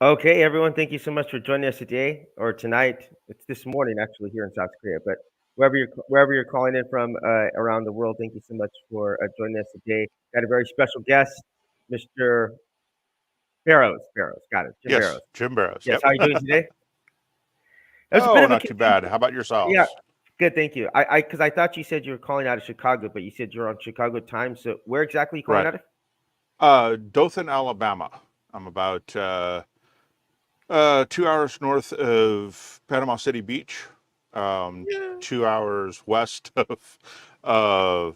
Okay, everyone, thank you so much for joining us today or tonight. It's this morning actually here in South Korea, but wherever you're calling in from around the world, thank you so much for joining us today. Got a very special guest, Mr. Barrows. Barrows, got it, Jim Yes, Barrows. Jim Barrows. Yes, Yep. how are you doing today? That was a bit Oh, of a not too bad. confusing. How about Yeah, yourselves? good, thank you. Because I thought you said you were calling out of Chicago, but you said you're on Chicago time. So where exactly are you calling Right. out of? Dothan, Alabama. I'm about 2 hours north of Panama City Beach, um, Yeah. 2 hours west of oh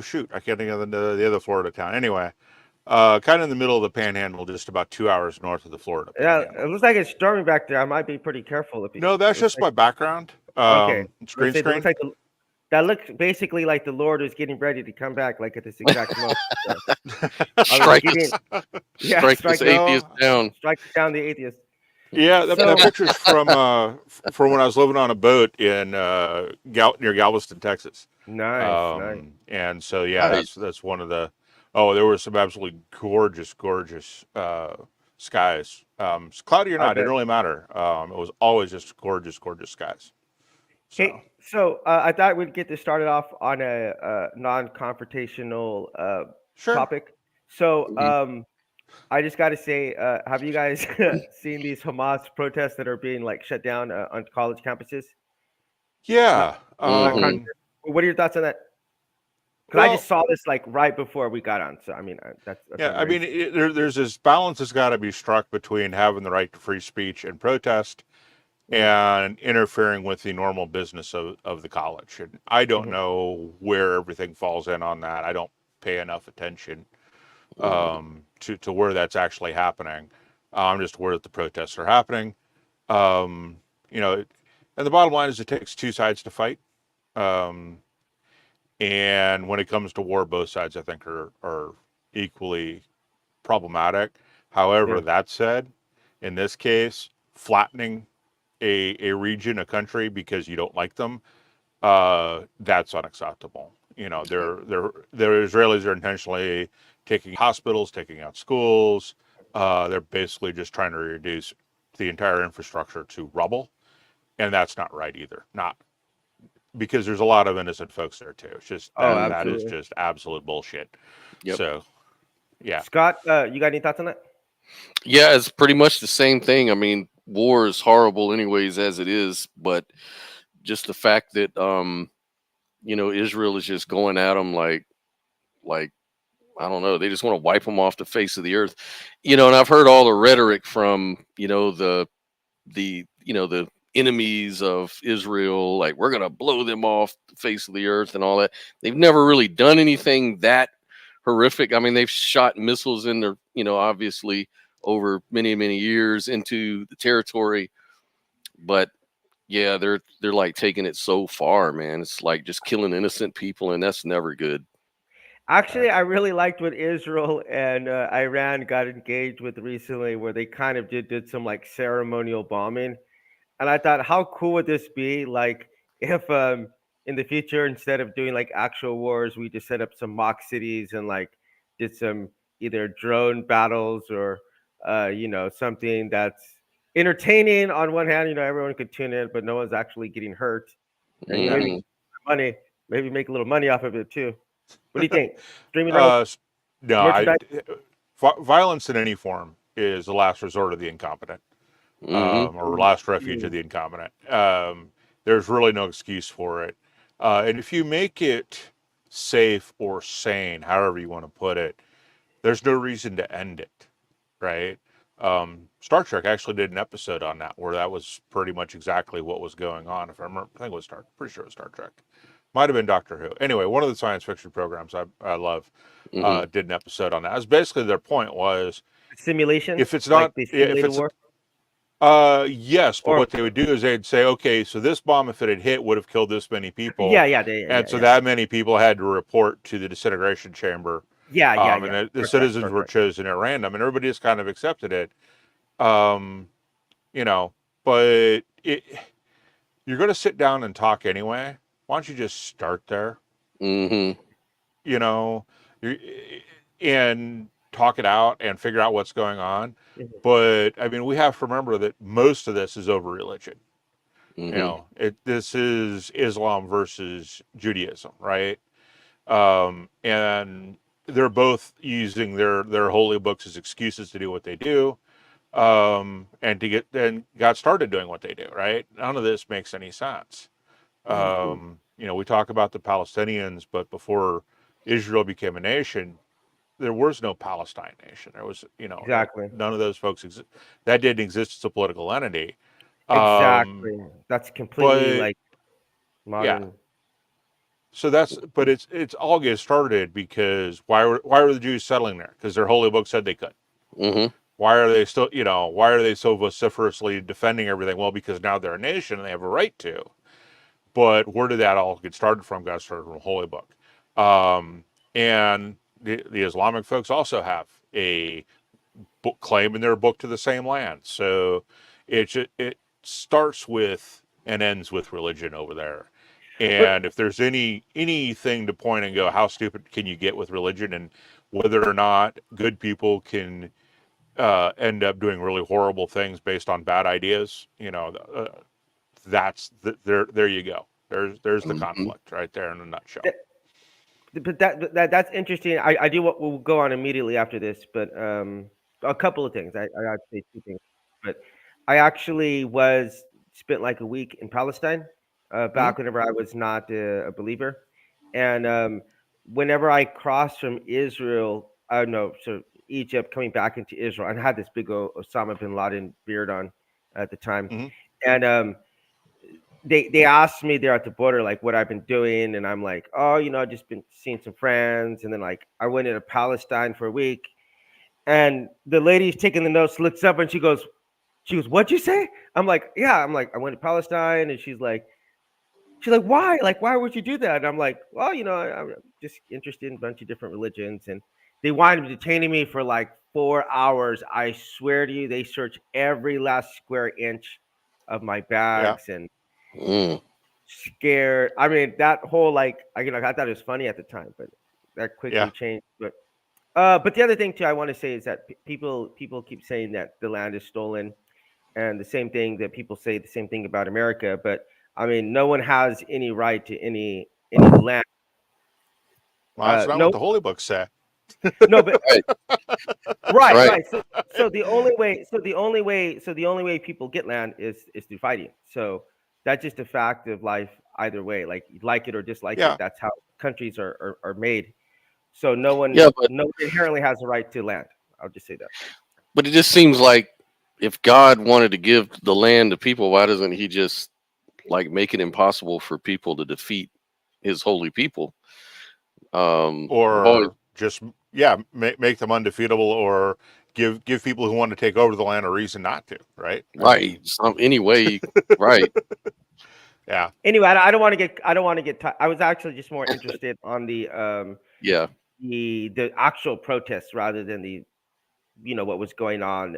shoot, I can't think of the other Florida town. Anyway, kind of in the middle of the Panhandle, just about 2 hours north of the Florida Yeah, it Panhandle. looks like it's storming back there. I might be pretty careful if No, it that's looks just like. my background. Okay, It's let's green say that looks screen. like that looks basically like the Lord is getting ready to come back, like at this exact moment. So I was Strike getting, this, yeah, strike this atheist No, down. strike down the atheist. yeah, that So, picture's from when I was living on a boat in near Galveston, Texas. nice, nice. And so yeah, Nice. that's one of the. Oh, there were some absolutely gorgeous skies. Cloudy or I not, didn't bet. really matter. It was always just gorgeous skies. So Hey, so I thought we'd get this started off on a non-confrontational sure. topic. So, Mhm. I just got to say, have you guys seen these Hamas protests that are being like shut down on college campuses? Not, Yeah. not con- Mhm. What are your thoughts on that? Because I just Well, saw this like right before we got on. So I mean, that's yeah. I mean, outrageous. there's this balance that's got to be struck between having the right to free speech and protest Mm, and interfering with the normal business of the college. And I don't mhm, know where everything falls in on that. I don't pay enough attention Mhm. to where that's actually happening. I'm just aware that the protests are happening. Um, you know, and the bottom line is it takes two sides to fight. Um, and when it comes to war, both sides I think are equally problematic. However, yeah. that said, in this case, flattening a region, a country because you don't like them, that's unacceptable. You know, the Israelis are intentionally taking hospitals, taking out schools. They're basically just trying to reduce the entire infrastructure to rubble, and that's not right either. Not because there's a lot of innocent folks there too. It's just Oh, that is absolutely. just absolute bullshit. Yep. So yeah, Scott, you got any thoughts on that? Yeah, it's pretty much the same thing. I mean, war is horrible anyways as it is, but just the fact that Israel is just going at them like I don't know, they just want to wipe them off the face of the earth. And I've heard all the rhetoric from, the enemies of Israel, like we're going to blow them off the face of the earth and all that. They've never really done anything that horrific. I mean, they've shot missiles in their, obviously over many years into the territory, but yeah, they're like taking it so far, man. It's like just killing innocent people, and that's never good. right. Actually, I really liked what Israel and Iran got engaged with recently, where they kind of did some like ceremonial bombing. And I thought, how cool would this be? Like, if in the future, instead of doing like actual wars, we just set up some mock cities and like did some either drone battles or something that's entertaining on one hand. Everyone could tune in, but no one's actually getting hurt, and maybe Hmm. money, maybe make a little money off of it too. What do you think? Streaming rentals, uh, no, merchandise. violence in any form is the last resort of the incompetent, Hmm. or last refuge of Mm, the incompetent. There's really no excuse for it. And if you make it safe or sane, however you want to put it, there's no reason to end it, right? Star Trek actually did an episode on that where that was pretty much exactly what was going on. If I remember, I think it was pretty sure it was Star Trek. Might have been Doctor Who. Anyway, one of the science fiction programs I love Hmm. did an episode on that. As basically their point was, simulation, if it's like not, they if simulated it's war, yes, but or what they would do is they'd say, okay, so this bomb, if it had hit, would have killed this many people, yeah, and so yeah, that many people had to report to the disintegration chamber, and yeah. the Star Trek, citizens Star were Trek. chosen at random, and everybody just kind of accepted it. Um, you know, but you're going to sit down and talk anyway. Why don't you just start there? Hmm. You know, you and talk it out and figure out what's going on. Mhm. But I mean, we have to remember that most of this is over religion. Hmm. This is Islam versus Judaism, right? And they're both using their holy books as excuses to do what they do, and to get and got started doing what they do, right? None of this makes any sense. We talk about the Palestinians, but before Israel became a nation, there was no Palestine nation. There was, Exactly. none of those folks exist. That didn't exist as a political entity. Um, Exactly. That's completely but like yeah, modern. so but it's all get started because why were the Jews settling there? Because their holy book said they could. Hmm. Why are they still, why are they so vociferously defending everything? Well, because now they're a nation and they have a right to. But where did that all get started from? Got started from the holy book. And the Islamic folks also have a book claim in their book to the same land. So it starts with and ends with religion over there. But And if there's anything to point and go, how stupid can you get with religion, and whether or not good people can end up doing really horrible things based on bad ideas, there you go. There's the Hmm. conflict right there in a nutshell. that, that's interesting. I do what we'll go on immediately after this, but a couple of things. I got to say two things. But I actually was spent like a week in Palestine Hmm. back whenever I was not a believer, and whenever I crossed from Israel, no, so Egypt coming back into Israel, and I had this big Osama bin Laden beard on at the time, Hmm. and they asked me there at the border like what I've been doing, and I'm like, oh, I've just been seeing some friends, and then like I went into Palestine for a week, and the lady's taking the notes, looks up, and she goes, what'd you say? I'm like, yeah, I'm like, I went to Palestine, and she's like, why? Like, why would you do that? And I'm like, well, I'm just interested in a bunch of different religions, and they wound up detaining me for like 4 hours. I swear to you, they searched every last square inch of my Yeah. bags and Mm. scared. I mean, that whole like, I thought it was funny at the time, but that Yeah. quickly changed. But the other thing too, I want to say is that people keep saying that the land is stolen, and the same thing that people say the same thing about America. But I mean, no one has any right to any land. Well, that's not what No, the holy books say. no, but Right. right, Right. right. So the only way people get land is through fighting. So that's just a fact of life either way. Like you like it or dislike it. Yeah. That's how countries are made. So no one Yeah, but no one inherently has a right to land. I'll just say that. it just seems like if God wanted to give the land to people, why doesn't He just like make it impossible for people to defeat His holy people? I've always Or just, yeah, make them undefeatable, or give people who want to take over the land a reason not to, right? I right mean, anyway, right. yeah. Anyway, I don't want to get. I was actually just more interested on Yeah. the actual protests rather than what was going on,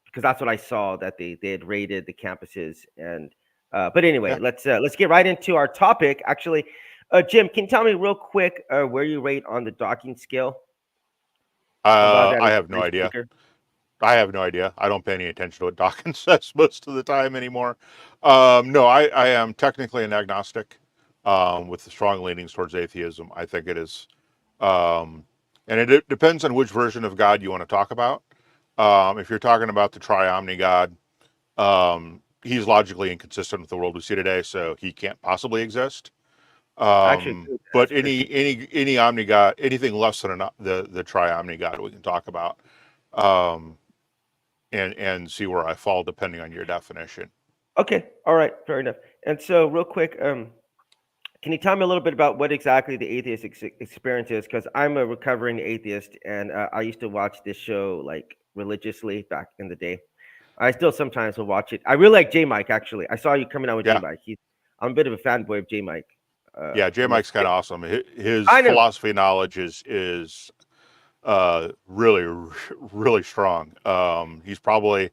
because that's what I saw, that they had raided the campuses. And but anyway, Yeah. let's get right into our topic. Actually, Jim, can you tell me real quick where you rate on the docking scale? How about that I as have an no idea. icebreaker? I have no idea. I don't pay any attention to what Dawkins says most of the time anymore. No, I am technically an agnostic, with the strong leanings towards atheism. I think it is, um, and it depends on which version of God you want to talk about. If you're talking about the triomni God, he's logically inconsistent with the world we see today, so he can't possibly exist. I actually agree with that But as a Christian. any omni God, anything less than the triomni God, we can talk about. Um, and see where I fall depending on your definition. Okay, all right, fair enough. And so, real quick, can you tell me a little bit about what exactly the atheist experience is? Because I'm a recovering atheist, and I used to watch this show like religiously back in the day. I still sometimes will watch it. I really like J Mike. Actually, I saw you coming out with J Yeah, Mike. I'm a bit of a fanboy of J Mike. yeah. J I must Mike's kind say. of awesome. His I know. philosophy knowledge is really really strong. He's probably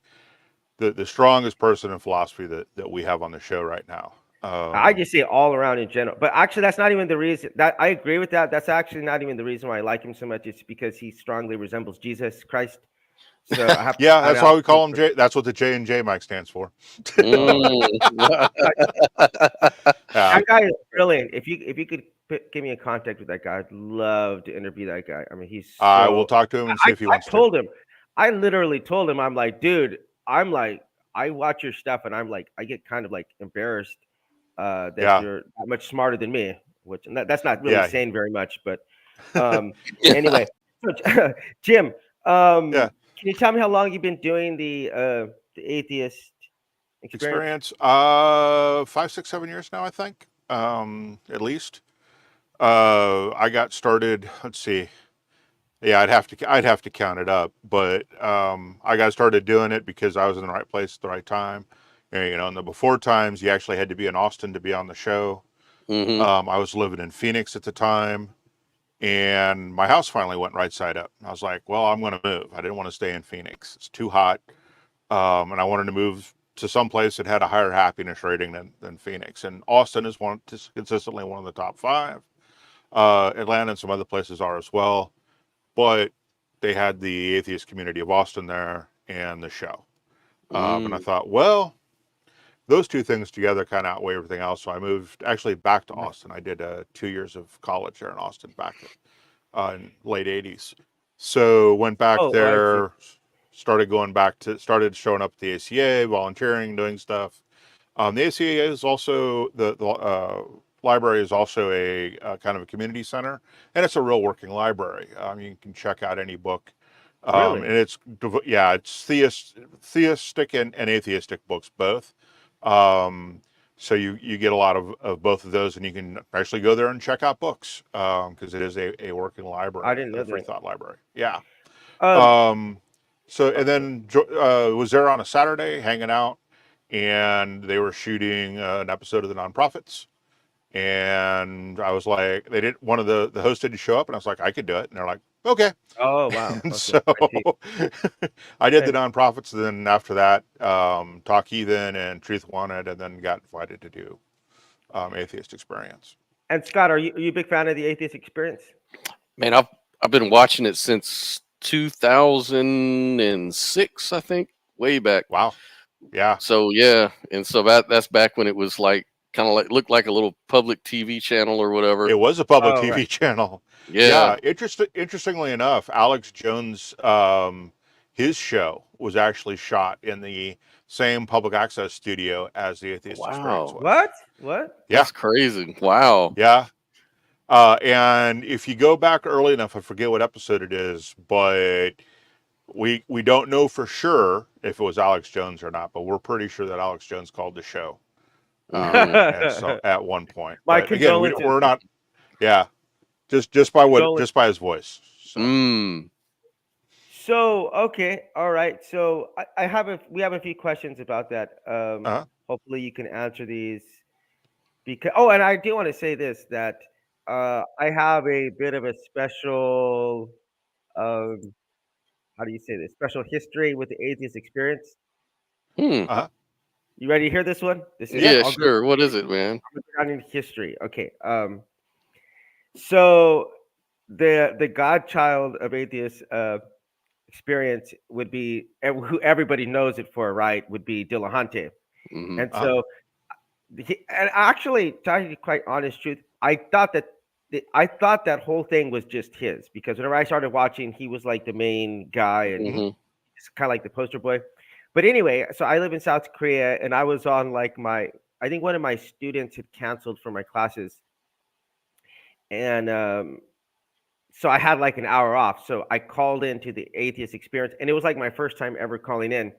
the strongest person in philosophy that we have on the show right now. I just say all around in general. But actually, that's not even the reason that I agree with that. That's actually not even the reason why I like him so much. It's because he strongly resembles Jesus Christ. So I have to Yeah, point that's why out. we call him J. That's what the J and J mic stands for. Mm. Yeah, That guy is brilliant. If you could give me in contact with that guy, I'd love to interview that guy. I mean, he's I will so. talk to him and see if he wants I to. told him, I literally told him, I'm like, dude, I'm like, I watch your stuff and I'm like, I get kind of like embarrassed that Yeah, you're that much smarter than me, which and that's not really yeah, saying very much, but anyway. So, Jim, yeah. can you tell me how long you've been doing the atheist experience? Experience. 5, 6, 7 years now, I think. At least. I got started. Let's see. Yeah, I'd have to count it up, but I got started doing it because I was in the right place at the right time. And, in the before times, you actually had to be in Austin to be on the show. Hmm. I was living in Phoenix at the time, and my house finally went right side up. I was like, well, I'm going to move. I didn't want to stay in Phoenix. It's too hot, and I wanted to move to some place that had a higher happiness rating than Phoenix. And Austin is consistently one of the top 5. Atlanta and some other places are as well, but they had the atheist community of Austin there and the show. And I Mm. thought, well, those two things together kind of outweigh everything else. So I moved actually back to Austin. I did 2 years of college there in Austin back in late 80s. So went back Oh, I see. there, started showing up at the ACA, volunteering, doing stuff. The ACA is also the library is also a kind of a community center, and it's a real working library. You can check out any book, Really? and it's theistic and atheistic books both. Um, so you get a lot of both of those, and you can actually go there and check out books because it is a working I library didn't and know a free that. thought library. Yeah. Um, Um, so and okay. then was there on a Saturday hanging out, and they were shooting an episode of the Nonprofits, and I was like, they did one of the hosts didn't show up, and I was like, I could do it, and they're like, okay, Oh, wow. and Okay, so I see. I did the And Nonprofits, and then after that, Talk Heathen and Truth Wanted, and then got invited to do Atheist Experience. Scott, are you a big fan of the Atheist Experience? Man, I've been watching it since 2006, I think, way back. Wow, yeah, So yeah, and so that's back when it was like kind of like looked like a little public TV channel or whatever. it was a public Oh, right. TV channel. Yeah. Yeah, interestingly enough, Alex Jones, his show was actually shot in the same public access studio as the Atheist Experience Wow. was. What? Yeah, That's crazy. Wow. yeah. And if you go back early enough, I forget what episode it is, but we don't know for sure if it was Alex Jones or not, but we're pretty sure that Alex Jones called the show Hmm. at one point. My But again, condolences. we're not. Yeah, just by his voice. So Mm. So, okay, all right. So we have a few questions about that. uh Hopefully you can answer these because and I do want to say this that I have a bit of a special um how do you say this? Special history with the atheist experience. Hmm. uh You ready to hear this one? This is Yeah, I'll go sure. What is it, man? down in history. Okay. So the godchild of atheist experience would be who everybody knows it for, right? Would be Dillahunt. Hmm. And uh so, and actually, to tell you the quite honest truth, I thought that whole thing was just his because whenever I started watching, he was like the main guy and mhm. Hmm. it's kind of like the poster boy. But anyway, so I live in South Korea and I was on like I think one of my students had canceled for my classes, and so I had like an hour off. So I called into the Atheist Experience, and it was like my first time ever calling in.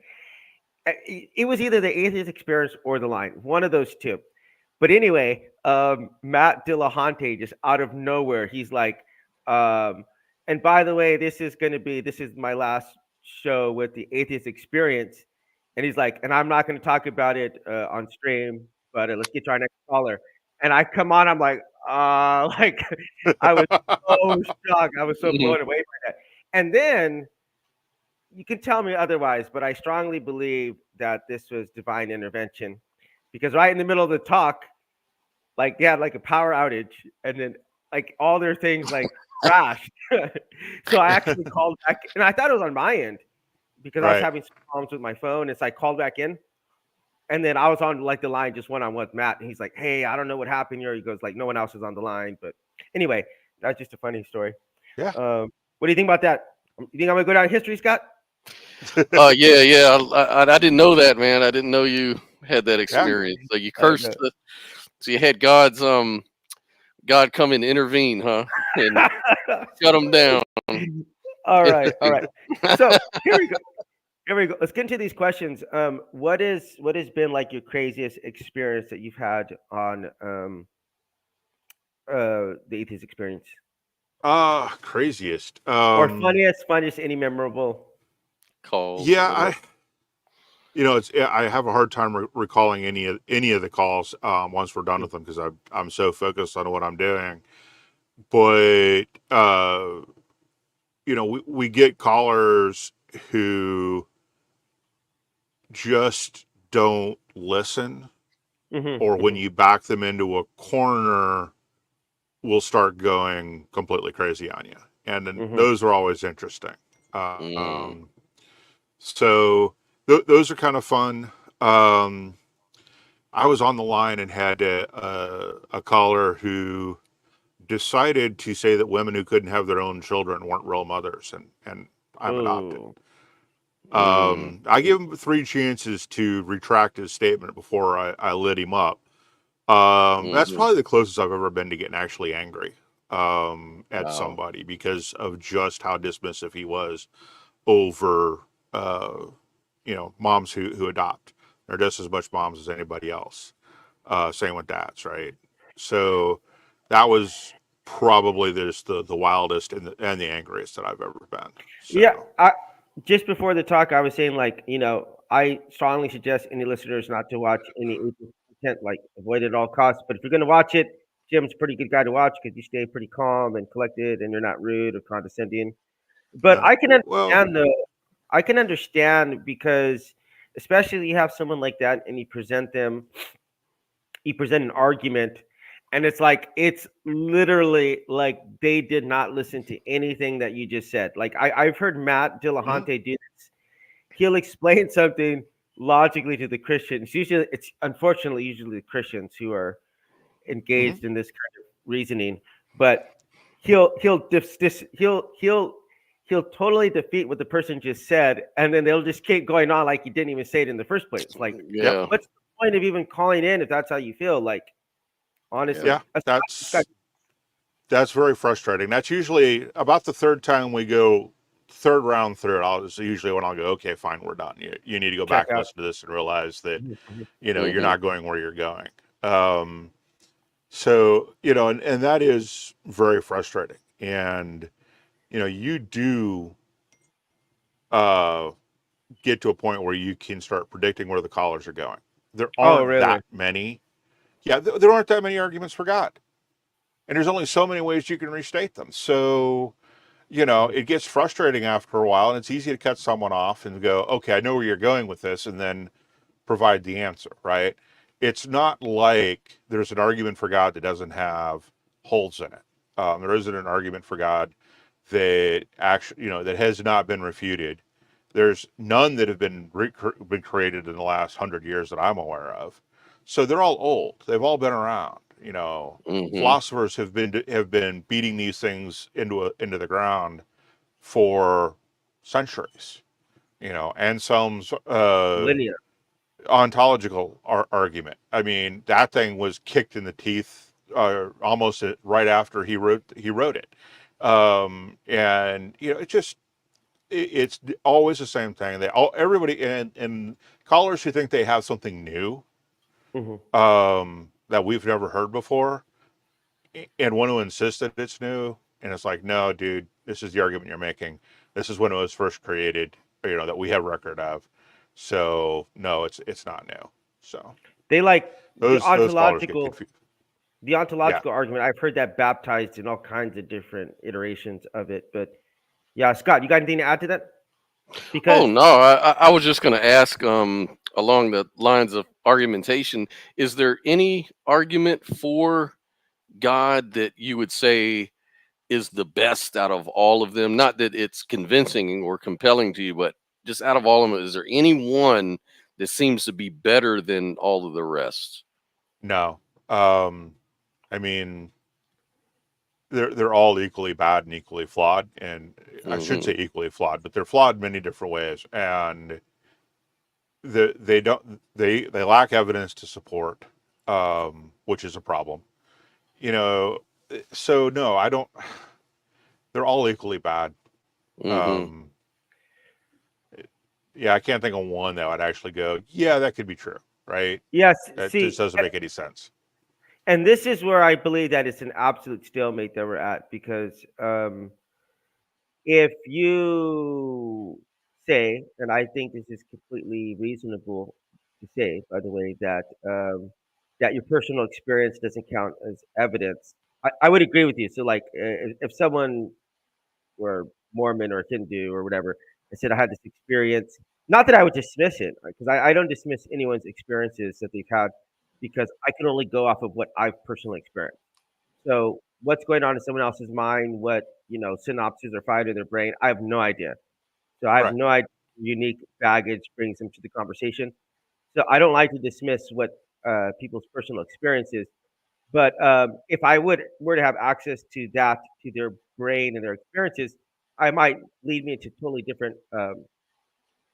It was either the Atheist Experience or the Line, one of those two. But anyway, Matt Dillahunty just out of nowhere, he's like, and by the way, this is my last show with the Atheist Experience, and he's like, and I'm not going to talk about it on stream, but let's get to our next caller. And I come on, I'm like, like I was so shocked, I was so Hmm. blown away by that. And then you can tell me otherwise, but I strongly believe that this was divine intervention because right in the middle of the talk, like they had like a power outage, and then like all their things like crashed. So I actually called back, and I thought it was on my end because I was Right. having some problems with my phone. And so I called back in, and then I was on like the line just one on one with Matt, and he's like, "Hey, I don't know what happened here." He goes like, "No one else is on the line," but anyway, that's just a funny story. Yeah. What do you think about that? You think I'm gonna go down in history, Scott? Yeah. I didn't know that, man. I didn't know you had that Yeah. experience. So you I cursed. So you had God come and intervene, huh? And shut them down. All right, all right. So here we go. Here we go. Let's get into these questions. What has been like your craziest experience that you've had on the Atheist Experience, Craziest. or funniest, any memorable? Calls or Yeah, whatever. I have a hard time recalling any of the calls once we're done with them because I'm so focused on what I'm doing. But we get callers who just don't listen, or when you back them into a corner, will start going completely crazy on you, and then those are always interesting. So those are kind of fun. I was on the line and had a caller who decided to say that women who couldn't have their own children weren't real mothers, and I'm adopted. I gave him 3 chances to retract his statement before I lit him up. That's probably the closest I've ever been to getting actually angry at somebody because of just how dismissive he was over moms who adopt. They're just as much moms as anybody else. Same with dads, right? So that was probably the wildest and the angriest that I've ever been. So. Yeah, just before the talk, I was saying like, I strongly suggest any listeners not to watch any atheist content, like avoid it at all costs. But if you're gonna watch it, Jim's a pretty good guy to watch because you stay pretty calm and collected, and you're not rude or condescending. But I can Well, understand though. I can understand because, especially you have someone like that, and you present an argument, and it's literally like they did not listen to anything that you just said. Like I've heard Matt Dillahunty do this. He'll explain something logically to the Christians. It's unfortunately usually the Christians who are engaged in this kind of reasoning, but he'll totally defeat what the person just said, and then they'll just keep going on like he didn't even say it in the first place. Like, Yeah. what's the point of even calling in if that's how you feel? Like, honestly, yeah, that's very frustrating. That's usually about the third time we go, third round through it. It's usually when I'll go, okay, fine, we're done. You need to go back and listen to this and realize that you're not going where you're going. So and that is very frustrating. And you do get to a point where you can start predicting where the callers are going. There aren't that many. Yeah, there aren't that many arguments for God. And there's only so many ways you can restate them. So, it gets frustrating after a while, and it's easy to cut someone off and go, okay, I know where you're going with this, and then provide the answer, right? It's not like there's an argument for God that doesn't have holes in it. There isn't an argument for God that actually, that has not been refuted. There's none that have been created in the last 100 years that I'm aware of. So they're all old. They've all been around. Philosophers have been beating these things into the ground for centuries. Anselm's linear. ontological argument. I mean, that thing was kicked in the teeth almost right after he wrote it. And it's always the same thing. Everybody and callers who think they have something new that we've never heard before and want to insist that it's new. And it's like, no, dude, this is the argument you're making. This is when it was first created, that we have record of. So no, it's not new. So they like those callers get confused. The ontological argument. I've heard that baptized in all kinds of different iterations of it. But yeah, Scott, you got anything to add to that? Oh no, I was just going to ask along the lines of argumentation, is there any argument for God that you would say is the best out of all of them? Not that it's convincing or compelling to you, but just out of all of them, is there any one that seems to be better than all of the rest? No. I mean, they're all equally bad and equally flawed, and I should say equally flawed, but they're flawed in many different ways, and they lack evidence to support, which is a problem. You know, so no, I don't. They're all equally bad. Mm-hmm. Yeah, I can't think of one that would actually go, yeah, that could be true, right? Yes. That just See, doesn't make any sense. and this is where I believe that it's an absolute stalemate that we're at because if you say, and I think this is completely reasonable to say, by the way, that your personal experience doesn't count as evidence, I would agree with you. So, like, if someone were Mormon or Hindu or whatever and said I had this experience, not that I would dismiss it, because I don't dismiss anyone's experiences that they've had, because I can only go off of what I've personally experienced. So what's going on in someone else's mind, what synapses are fired in their brain, I have no idea. So I have Right. no idea unique baggage brings them to the conversation. So I don't like to dismiss what people's personal experiences. But if I were to have access to that, to their brain and their experiences, I might lead me into totally different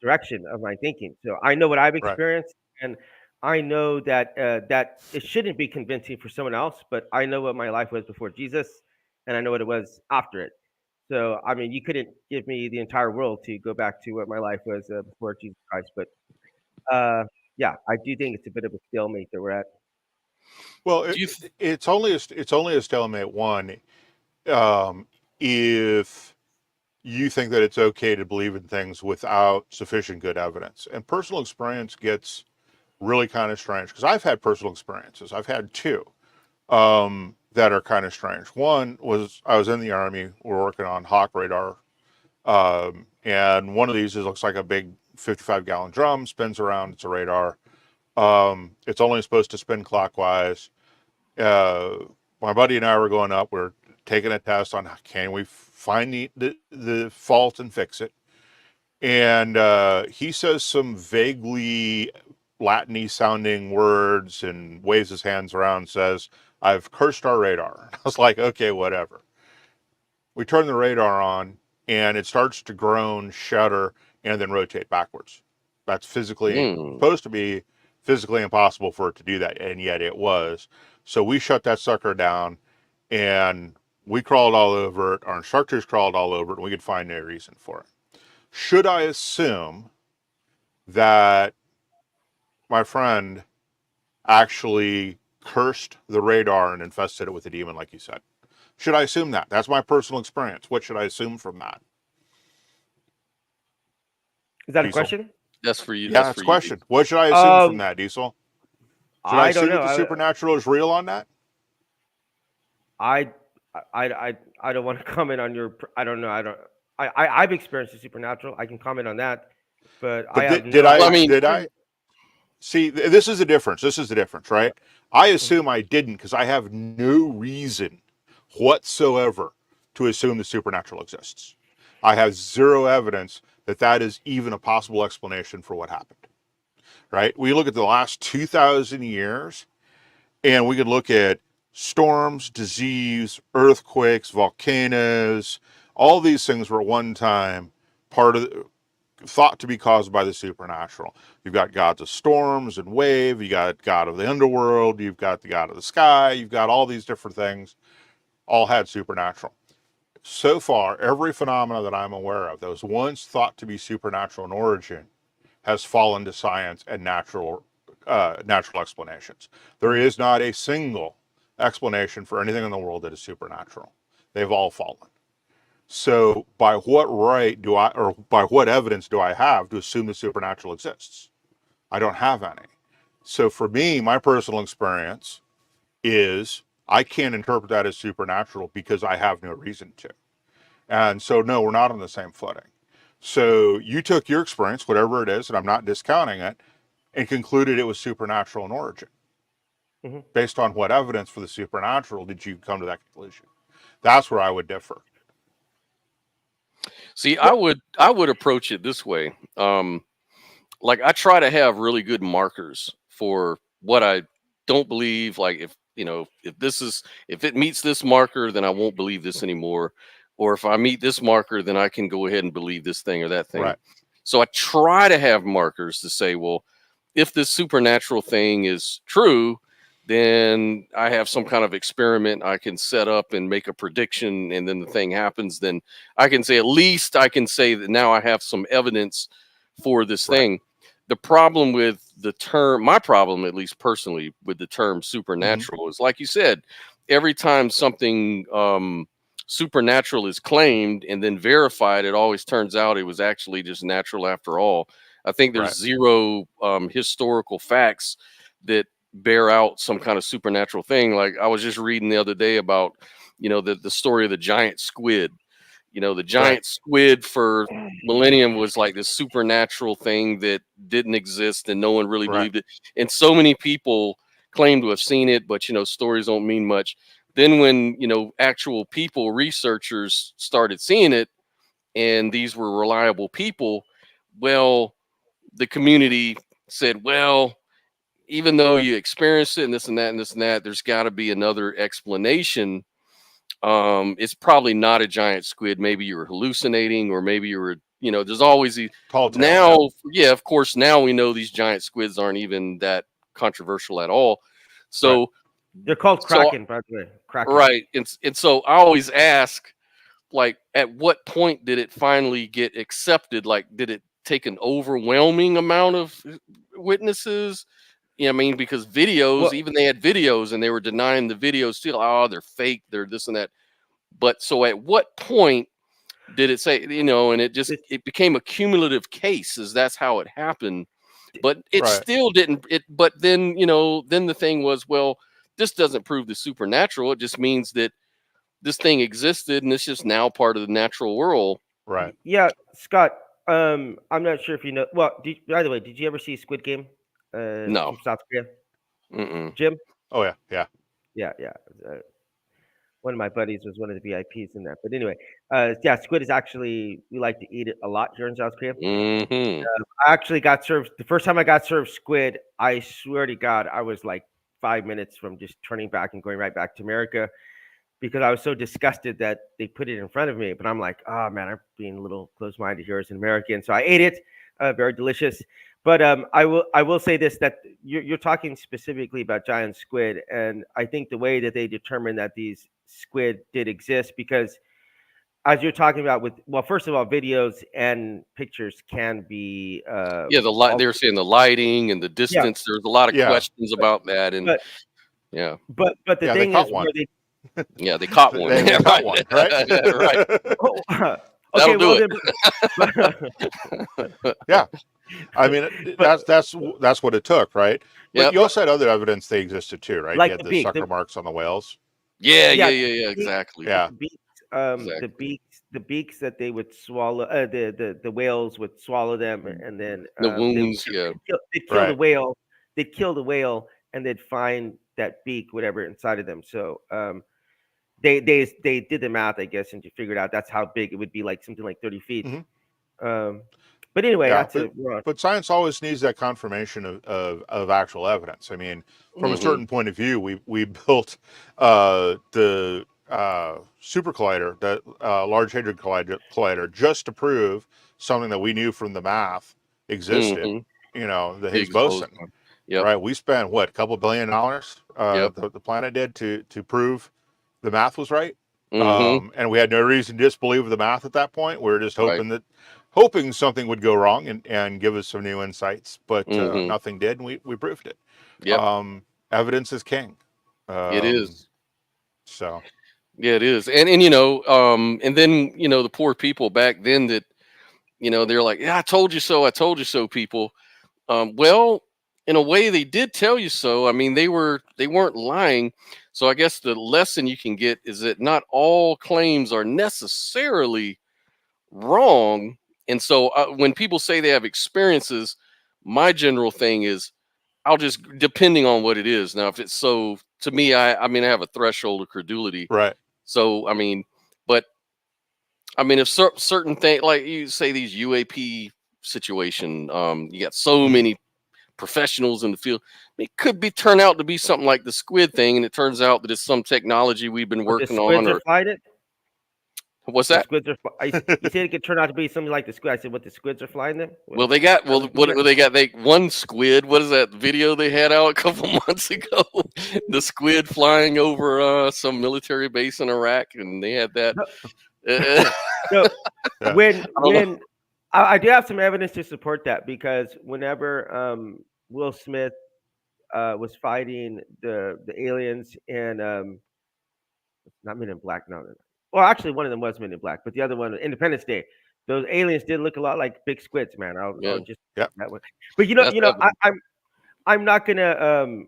direction of my thinking. So I know what I've Right. experienced, and I know that it shouldn't be convincing for someone else, but I know what my life was before Jesus, and I know what it was after it. So I mean, you couldn't give me the entire world to go back to what my life was before Jesus Christ, but uh, yeah, I do think it's a bit of a stalemate that we're at. Well, it's only a stalemate one, if you think that it's okay to believe in things without sufficient good evidence. And personal experience gets really kind of strange because I've had personal experiences. I've had two that are kind of strange. One was I was in the Army. We're working on Hawk radar, and one of these looks like a big 55-gallon drum, spins around. It's a radar. It's only supposed to spin clockwise. My buddy and I were going up. We're taking a test on can we find the fault and fix it. And he says some vaguely Latin-y sounding words and waves his hands around and says, "I've cursed our radar." I was like, okay, whatever. We turn the radar on and it starts to groan, shudder, and then rotate backwards. That's supposed to be physically impossible for it to do that, and yet it was. So we shut that sucker down and we crawled all over it. Our instructors crawled all over it, and we could find no reason for it. Should I assume that my friend actually cursed the radar and infested it with a demon, like you said? Should I assume that? That's my personal experience. What should I assume from that? Is that a Diesel? question? That's for you. Yeah, that's a question. What should I assume from that, Diesel? Should I I don't assume that know. the supernatural is real on that? I don't want to comment on your. I don't know. I've experienced the supernatural. I can comment on that, but I have did no. I see? This is the difference. This is the difference, right? I assume I didn't because I have no reason whatsoever to assume the supernatural exists. I have zero evidence that that is even a possible explanation for what happened. Right? We look at the last 2,000 years, and we could look at storms, disease, earthquakes, volcanoes. All these things were at one time thought to be caused by the supernatural. You've got gods of storms and wave. You got God of the underworld. You've got the God of the sky. You've got all these different things. All had supernatural. So far, every phenomena that I'm aware of that was once thought to be supernatural in origin has fallen to science and natural explanations. There is not a single explanation for anything in the world that is supernatural. They've all fallen. So by what right or by what evidence do I have to assume the supernatural exists? I don't have any. So for me, my personal experience is I can't interpret that as supernatural because I have no reason to. And so, no, we're not on the same footing. So you took your experience, whatever it is, and I'm not discounting it, and concluded it was supernatural in origin. Based on what evidence for the supernatural did you come to that conclusion? That's where I would differ. See, I would approach it this way. Like I try to have really good markers for what I don't believe. Like if if it meets this marker, then I won't believe this anymore. Or if I meet this marker, then I can go ahead and believe this thing or that thing. Right. So I try to have markers to say, well, if this supernatural thing is true, then I have some kind of experiment I can set up and make a prediction, and then the thing happens. Then I can say, at least I can say that now I have some evidence for this thing. The problem with the term, my problem, at least personally, with the term supernatural is, like you said, every time something supernatural is claimed and then verified, it always turns out it was actually just natural after all. I think there's zero historical facts that bear out some kind of supernatural thing. Like I was just reading the other day about, the story of the giant squid. The giant squid for millennium was like this supernatural thing that didn't exist and no one really believed it. And so many people claim to have seen it, but stories don't mean much. Then when, actual people, researchers started seeing it, and these were reliable people, well, the community said, well, even though you experienced it and this and that and this and that, there's got to be another explanation. It's probably not a giant squid. Maybe you were hallucinating, or maybe you were, there's always these. Now, of course, now we know these giant squids aren't even that controversial at all. So they're called kraken, by the way. Kraken. Right. And so I always ask, like, at what point did it finally get accepted? Like, did it take an overwhelming amount of witnesses? Because videos, even they had videos and they were denying the videos still. Oh, they're fake. They're this and that. But so at what point did it say, and it became a cumulative case, as that's how it happened. But it still didn't. But then, then the thing was, well, this doesn't prove the supernatural. It just means that this thing existed and it's just now part of the natural world. Right. Yeah, Scott. I'm not sure if you know. Well, by the way, did you ever see Squid Game? No. From South Korea. Mm-mm. Jim? Oh yeah. One of my buddies was one of the VIPs in that. But anyway, squid is actually, we like to eat it a lot here in South Korea. I actually got served, the first time I got served squid, I swear to God, I was like 5 minutes from just turning back and going right back to America, because I was so disgusted that they put it in front of me. But I'm like, oh man, I'm being a little close-minded here as an American. So I ate it, very delicious. But I will say this, that you're talking specifically about giant squid, and I think the way that they determined that these squid did exist, because as you're talking about first of all, videos and pictures can be they were saying the lighting and the distance. There's a lot of questions about that, and but the thing is, they caught one. They caught one, right? Right. Okay, That'll do it. Yeah. I mean, that's what it took, right? But you also had other evidence they existed too, right? Like you had the sucker marks on the whales. Yeah, exactly. Yeah. The beaks that they would swallow, the whales would swallow them, and then the wounds. They'd kill the whale. They'd kill the whale, and they'd find that beak, whatever, inside of them. So they did the math, I guess, and you figured out that's how big it would be, like something like 30 feet. But anyway, but science always needs that confirmation of actual evidence. I mean, from a certain point of view, we built the super collider, the Large Hadron Collider, just to prove something that we knew from the math existed. The Higgs boson. Right? We spent a couple $2 billion, the planet did, to prove the math was right. And we had no reason to disbelieve the math at that point. We were just hoping something would go wrong and give us some new insights, but nothing did, and we proved it. Evidence is king. It is. So. Yeah, it is. And and then, the poor people back then that, they're like, yeah, I told you so, people. Well, in a way they did tell you so. I mean, they weren't lying. So I guess the lesson you can get is that not all claims are necessarily wrong. And so when people say they have experiences, my general thing is I'll just, depending on what it is. Now, if it's so, to me, I mean, I have a threshold of credulity. Right. So, I mean, but I mean, if certain things, like you say, these UAP situation, you got so Mhm. many professionals in the field. It could be turn out to be something like the squid thing, and it turns out that it's some technology we've been What the working on. squids are Or flying it? what's The that? squids are. You said it could turn out to be something like the squid. I said, what the squids are flying them? Well, they got, How well, did you what get- they got? They one squid. What is that video they had out a couple months ago? The squid flying over some military base in Iraq, and they had that. No, Uh, no. Yeah. I don't know. When I do have some evidence to support that because whenever Will Smith was fighting the aliens in not Men in Black, no. Well, actually, one of them was Men in Black, but the other one, Independence Day. Those aliens did look a lot like big squids, man. I'll Yeah, just Yeah. that one. But that's evident. I'm not gonna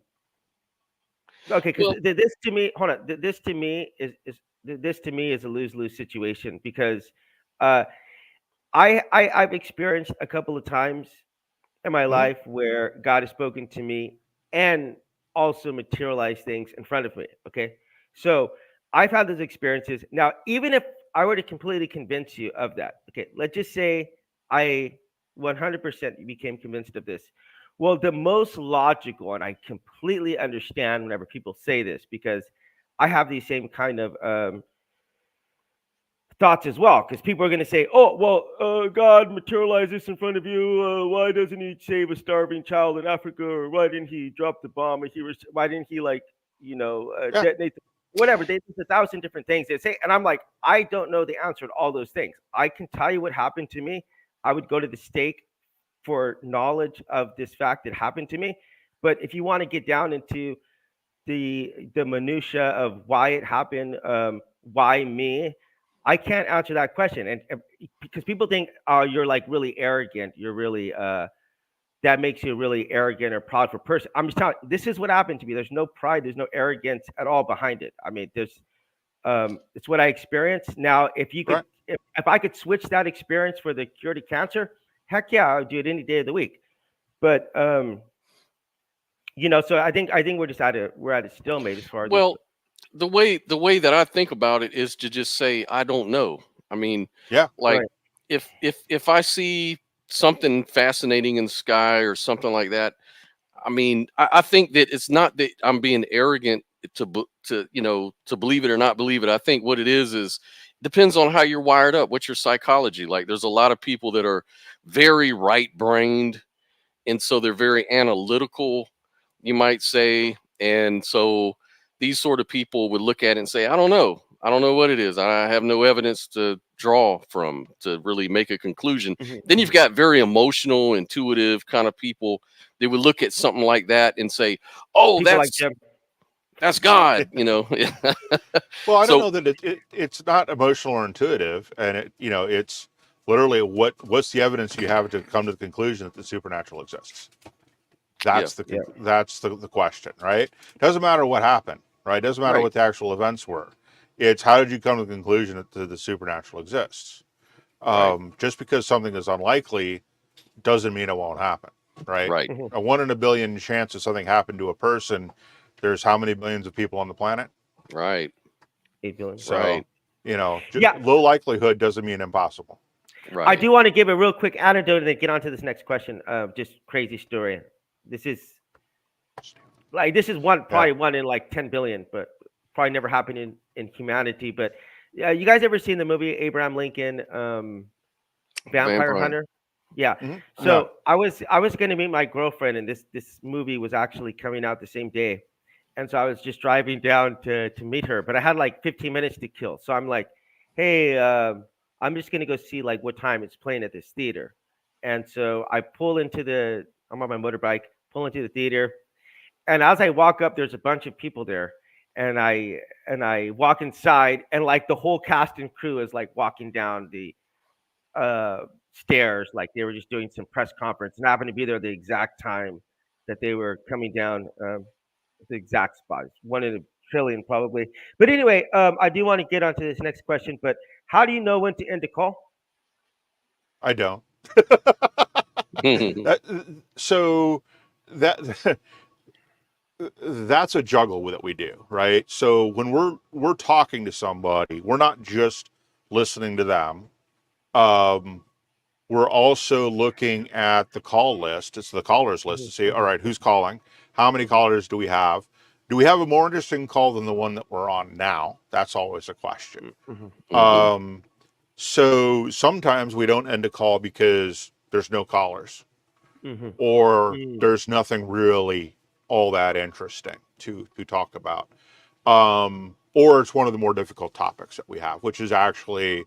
okay, because Well, this to me, hold on, this to me this to me is a lose-lose situation because uh I've experienced a couple of times in my Mhm. life where God has spoken to me and also materialized things in front of me. Okay. So I've had those experiences. Now, even if I were to completely convince you of that, okay, let's just say I 100% became convinced of this. Well, the most logical, and I completely understand whenever people say this because I have these same kind of thoughts as well, because people are going to say, "Oh, well, God materialized this in front of you. Why doesn't He save a starving child in Africa, or why didn't He drop the bomb? Or why didn't He Yeah. detonate whatever?" There's a thousand different things they say, and I'm like, I don't know the answer to all those things. I can tell you what happened to me. I would go to the stake for knowledge of this fact that happened to me. But if you want to get down into the minutia of why it happened, why me, I can't answer that question. And because people think, oh, you're like really arrogant, you're really that makes you really arrogant or proud person. I'm just telling, this is what happened to me. There's no pride, there's no arrogance at all behind it. I mean, there's it's what I experienced. Now, Right. if I could switch that experience for the cure to cancer, heck yeah, I would do it any day of the week. But so I think we're at a stalemate as far as this. well, the way that I think about it is to just say I don't know. I mean, Yeah. like, Right. if I see something fascinating in the sky or something like that, I mean, I think that it's not that I'm being arrogant to believe it or not believe it. I think what it is depends on how you're wired up, what's your psychology. Like, there's a lot of people that are very right brained, and so they're very analytical, you might say. And so these sort of people would look at it and say, I don't know what it is. I have no evidence to draw from to really make a conclusion. Mhm, Then you've mhm. got very emotional, intuitive kind of people. They would look at something like that and say, oh, People like that's Jim. that's God, Well, I don't So know that it's not emotional or intuitive, and it's literally what's the evidence you have to come to the conclusion that the supernatural exists. yeah, Yeah. That's the question, right? Doesn't matter what happened, right? Doesn't matter right, what the actual events were. It's how did you come to the conclusion that the supernatural exists? right, Just because something is unlikely doesn't mean it won't happen, right? right, Mhm. A 1 in a billion chance of something happened to a person. There's how many billions of people on the planet? right, 8 billion. right, So, Yeah, low likelihood doesn't mean impossible. I right. do want to give a real quick anecdote and then get on to this next question. Just crazy story. This is this is one Yeah. probably one in like 10 billion, but probably never happened in humanity. But you guys ever seen the movie Abraham Lincoln, Vampire Vampire. Hunter? Yeah. No. So I was going to meet my girlfriend, and this movie was actually coming out the same day, and so I was just driving down to meet her, but I had like 15 minutes to kill, so I'm like, hey, I'm just gonna go see like what time it's playing at this theater, and so I'm on my motorbike, pull into the theater, and as I walk up, there's a bunch of people there, and I walk inside, and like the whole cast and crew is like walking down the stairs, like they were just doing some press conference, and I happened to be there the exact time that they were coming down the exact spot. It's one in a trillion, probably. But anyway, I do want to get onto this next question. But how do you know when to end a call? I don't. So that that's a juggle that we do, right? So when we're talking to somebody, we're not just listening to them. We're also looking at the call list. It's the callers list to see, all right, who's calling? How many callers do we have? Do we have a more interesting call than the one that we're on now? That's always a question. So sometimes we don't end a call because there's no callers or there's nothing really all that interesting to talk about. Or it's one of the more difficult topics that we have, which is actually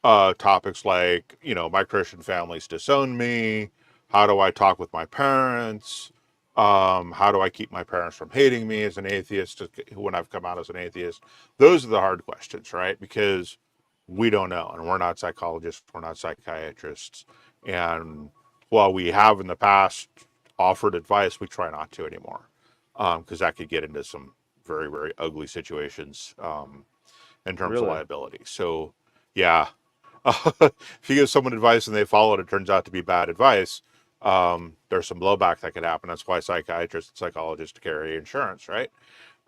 topics like, my Christian family's disowned me. How do I talk with my parents? How do I keep my parents from hating me as an atheist when I've come out as an atheist? Those are the hard questions, right? Because we don't know, and we're not psychologists, we're not psychiatrists. And while we have in the past offered advice, we try not to anymore, because that could get into some very, very ugly situations in terms of liability. So, yeah. If you give someone advice and they follow it, it turns out to be bad advice. There's some blowback that could happen. That's why psychiatrists and psychologists carry insurance, right?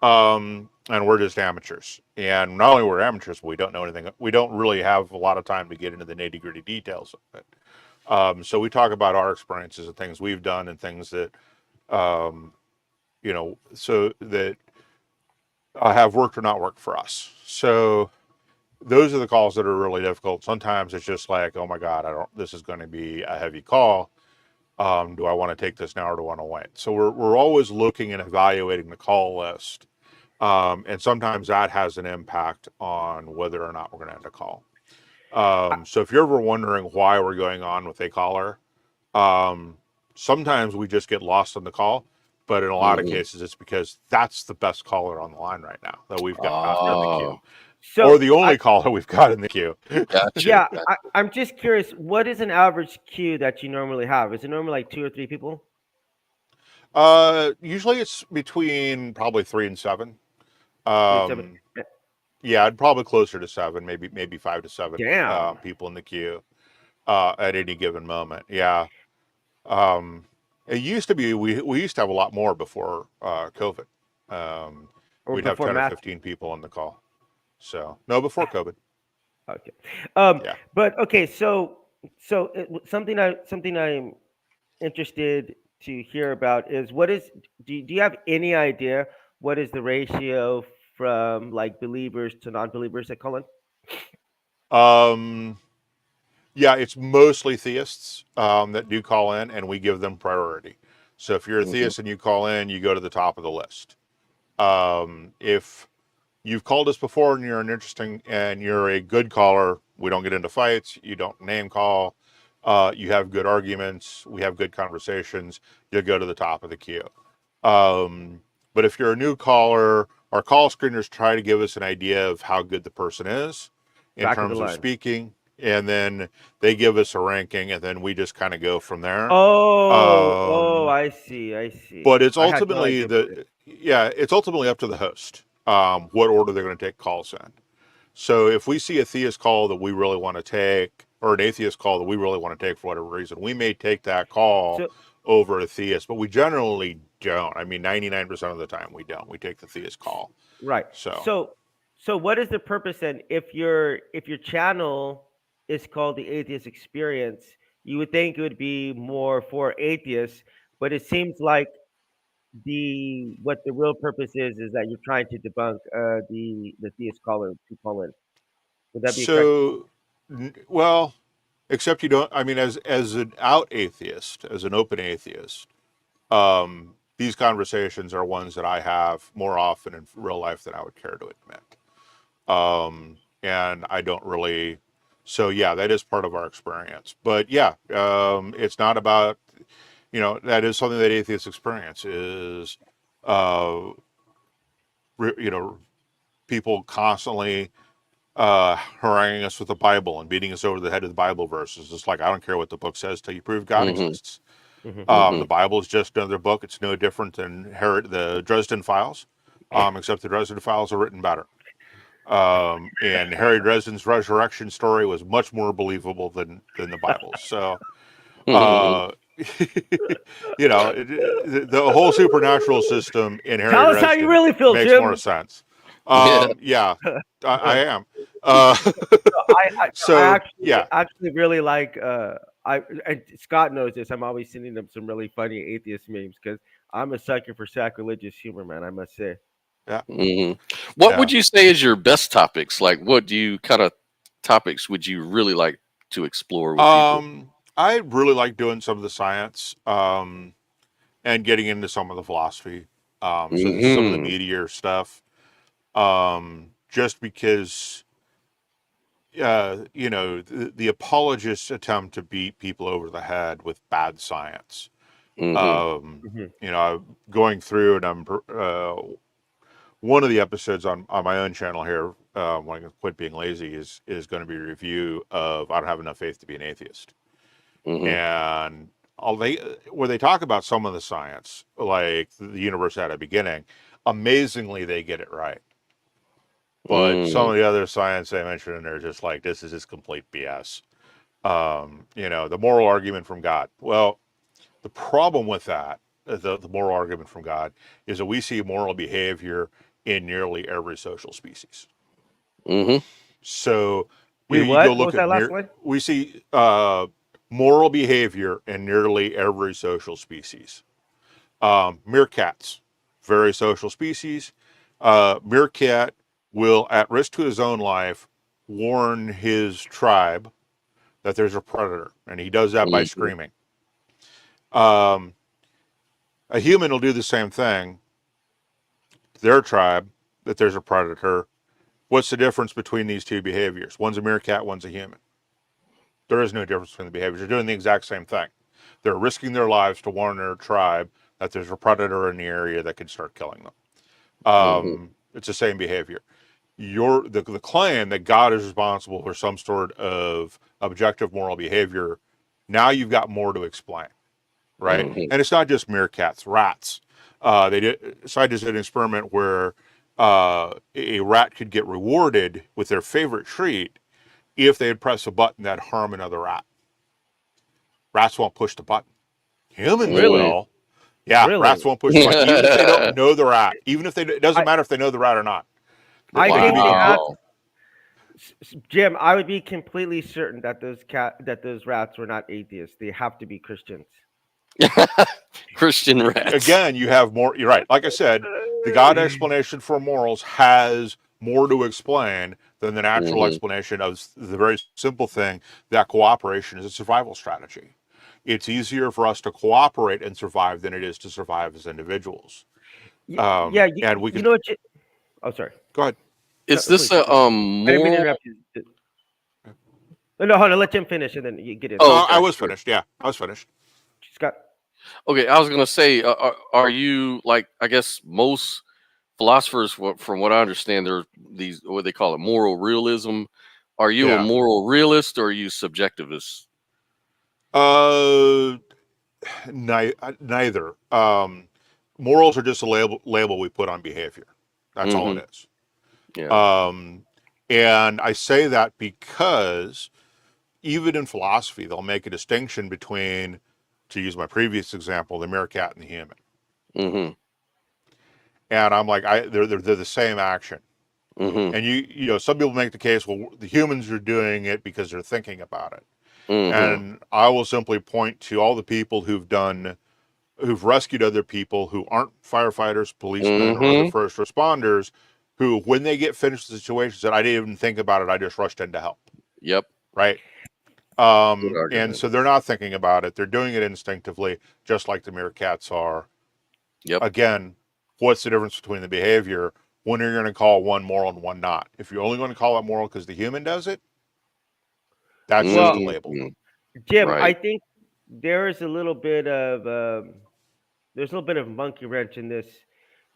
And we're just amateurs. And not only we're amateurs, but we don't know anything. We don't really have a lot of time to get into the nitty-gritty details of it. So we talk about our experiences and things we've done and things that, so that have worked or not worked for us. So those are the calls that are really difficult. Sometimes it's just like, oh my God, this is going to be a heavy call. Do I want to take this now or do I want to wait? So we're always looking and evaluating the call list. And sometimes that has an impact on whether or not we're going to end a call. So if you're ever wondering why we're going on with a caller, sometimes we just get lost on the call. But in a lot of cases, it's because that's the best caller on the line right now that we've got in the queue. So or the only caller we've got in the queue. Yeah, I'm just curious. What is an average queue that you normally have? Is it normally like 2 or 3 people? Usually it's between probably 3 and 7. 3 to 7. Yeah, I'd probably closer to 7, maybe 5 to 7 Damn. people in the queue at any given moment. Yeah. It used to be we used to have a lot more before COVID. Or We'd have before 10 or math. 15 people on the call. So no, before COVID. Okay. Yeah. But okay, so something I'm interested to hear about is do you have any idea what is the ratio from like believers to non-believers that call in? Yeah, it's mostly theists that do call in, and we give them priority. So if you're a theist and you call in, you go to the top of the list. If you've called us before and you're a good caller, we don't get into fights, you don't name call, you have good arguments, we have good conversations, you'll go to the top of the queue. But if you're a new caller, our call screeners try to give us an idea of how good the person is in Back of the terms of line. speaking, and then they give us a ranking, and then we just kind of go from there. I see. But it's I had no ultimately idea. it's ultimately up to the host what order they're going to take calls in. So if we see a theist call that we really want to take, or an atheist call that we really want to take for whatever reason, we may take that call So over a theist, but we generally don't. I mean, 99% of the time we don't. We take the theist call. right. So So what is the purpose then? If your channel is called the Atheist Experience, you would think it would be more for atheists, but it seems like what the real purpose is that you're trying to debunk the theist caller to call in. Would that be correct? so well, except you don't. I mean, as an out atheist, as an open atheist, these conversations are ones that I have more often in real life than I would care to admit. And I don't really. So yeah, that is part of our experience. But yeah, it's not about, that is something that Atheist Experience is, uh, people constantly haranguing us with the Bible and beating us over the head with the Bible verses. It's like, I don't care what the book says till you prove God exists. The Bible is just another book. It's no different than the Dresden Files, except the Dresden Files are written better. And Harry Dresden's resurrection story was much more believable than the Bible. So, you know, the whole supernatural system in Harry Tell us how you Dresden really feel, makes more Jim. sense. Yeah. Yeah, I am. Uh, I so yeah, actually really like and Scott knows this. I'm always sending him some really funny atheist memes because I'm a sucker for sacrilegious humor, man. I must say. yeah, What would yeah. you say is your best topics? Like, what do you kind of topics would you really like to explore with people? I really like doing some of the science, and getting into some of the philosophy. So some of the Hmm. meteor stuff, just because the apologists attempt to beat people over the head with bad science. Hmm. Hmm. I'm going through, and I'm one of the episodes on my own channel here, when I quit being lazy, is going to be a review of "I Don't Have Enough Faith to Be an Atheist," Hmm. and where they talk about some of the science, like the universe had a beginning. Amazingly, they get it right. But some Mm. of the other science they mentioned in there, just like, this is just complete BS. The moral argument from God. Well, the problem with that, the moral argument from God, is that we see moral behavior in nearly every social species. Hmm. So We you go what? What look was at that last one? we see moral behavior in nearly every social species. Meerkats, very social species. Meerkat will, at risk to his own life, warn his tribe that there's a predator, and he does that by Hmm. screaming. Um, a human will do the same thing, their tribe, that there's a predator. What's the difference between these two behaviors? One's a meerkat, one's a human. There is no difference between the behaviors. They're doing the exact same thing. They're risking their lives to warn their tribe that there's a predator in the area that could start killing them. Hmm. It's the same behavior. The claim that God is responsible for some sort of objective moral behavior, now you've got more to explain, right? Hmm. And it's not just meerkats, rats. Scientists did an experiment where a rat could get rewarded with their favorite treat if they had pressed a button that harm another rat. Rats won't push the button. Humans Really? will. Yeah, Really? rats won't push the button, even if they don't know the rat. Even if it doesn't I matter if they know the rat or not. I They can think be they have Wow. Jim. I would be completely certain that those rats were not atheists. They have to be Christians. Christian rats. again, you have more. You're right. Like I said, the God explanation for morals has more to explain than the natural Hmm. explanation of the very simple thing that cooperation is a survival strategy. It's easier for us to cooperate and survive than it is to survive as individuals. Yeah, And we you can know what? Oh, sorry. go ahead. No, Is this please. a I didn't mean to moral? interrupt you. No, hold on. Let Jim finish, and then you get in No, there. Oh, I okay. was Sure. finished. Yeah, I was finished. Scott. Okay, I was gonna say, are you like? I guess most philosophers, from what I understand, they're these what they call it, moral realism. Are you a Yeah. moral realist or are you subjectivist? Uh, Neither. Morals are just a label we put on behavior. That's all Hmm. it is. Yeah. Um, and I say that because even in philosophy, they'll make a distinction between, to use my previous example, the meerkat and the human. Hmm. And I'm like, they're the same action. Hmm. And some people make the case, well, the humans are doing it because they're thinking about it. Hmm. And I will simply point to all the people who've rescued other people who aren't firefighters, policemen, or other Hmm. first responders, who, when they get finished with the situation, said, I didn't even think about it. I just rushed in to help. Yep. Right. Good And argument. so they're not thinking about it. They're doing it instinctively, just like the meerkats are. Yep. Again, what's the difference between the behavior? When are you going to call one moral and one not? If you're only going to call it moral because the human does it, that's just a Well, label. Hmm. Jim, I Right. think there is a little bit of there's a little bit of monkey wrench in this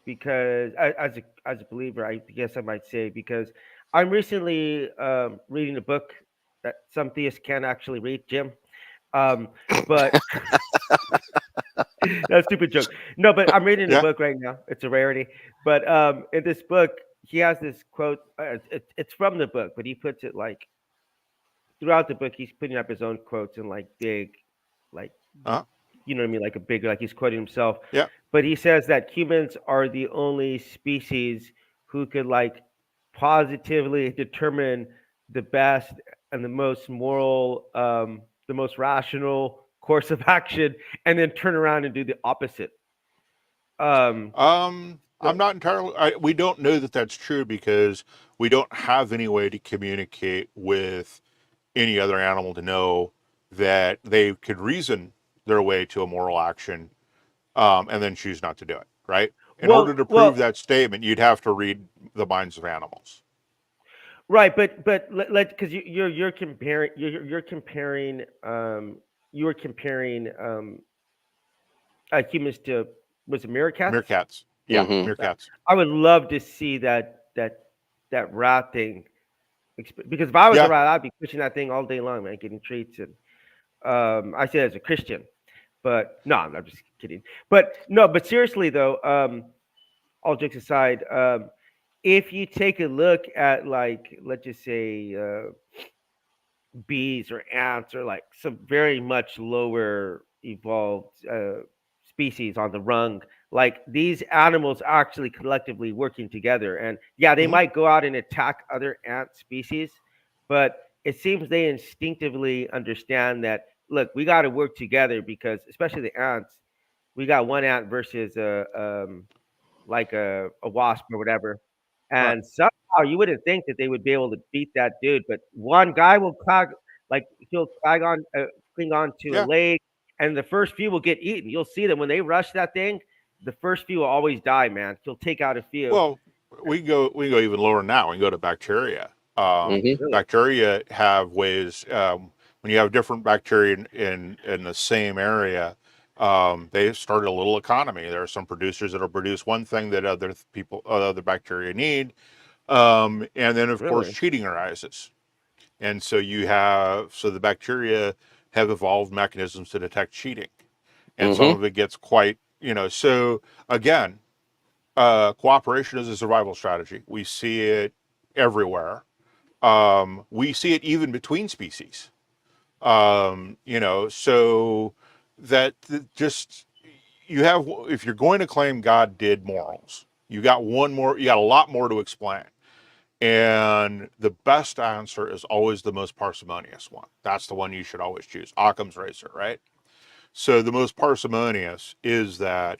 because as a believer, I guess I might say because I'm recently reading a book that some theists can't actually read, Jim. Um, but that's a stupid joke. No, but I'm reading a Yeah. book right now. It's a rarity. But in this book, he has this quote. It's from the book, but he puts it like throughout the book. He's putting up his own quotes in like big, like Uh, you know what I mean, like a big, like he's quoting himself. Yeah. But he says that humans are the only species who could like positively determine the best and the most moral, the most rational course of action, and then turn around and do the opposite. Um, I'm not entirely. We don't know that that's true because we don't have any way to communicate with any other animal to know that they could reason their way to a moral action, and then choose not to do it. Right. In order to prove well, that statement, you'd have to read the minds of animals. right, but let because you're comparing you're comparing you're comparing humans to, was it meerkats? Meerkats. Yeah, Hmm. meerkats. I would love to see that rat thing. Because if I was a Yeah. rat, I'd be pushing that thing all day long, man, getting treats. And I say as a Christian, but no, I'm just kidding. But no, but seriously though, all jokes aside, if you take a look at, like, let's just say bees or ants or like some very much lower evolved species on the rung, like these animals actually collectively working together, and yeah, they Hmm. might go out and attack other ant species, but it seems they instinctively understand that, look, we got to work together, because especially the ants, we got one ant versus like a wasp or whatever. Right. And somehow you wouldn't think that they would be able to beat that dude, but one guy will like he'll cling on to a Yeah. leg, and the first few will get eaten. You'll see them when they rush that thing. The first few will always die, man. He'll take out a few. Well, we can go even lower than that. We can go to bacteria. Hmm. Really? Bacteria have ways, when you have different bacteria in the same area. They started a little economy. There are some producers that'll produce one thing that other bacteria need, and then of course Really? cheating arises. And so the bacteria have evolved mechanisms to detect cheating, and some Hmm. of it gets quite, So again, cooperation is a survival strategy. We see it everywhere. We see it even between species. So just you have, if you're going to claim God did morals, you got a lot more to explain. And the best answer is always the most parsimonious one. That's the one you should always choose. Occam's razor, right? So the most parsimonious is that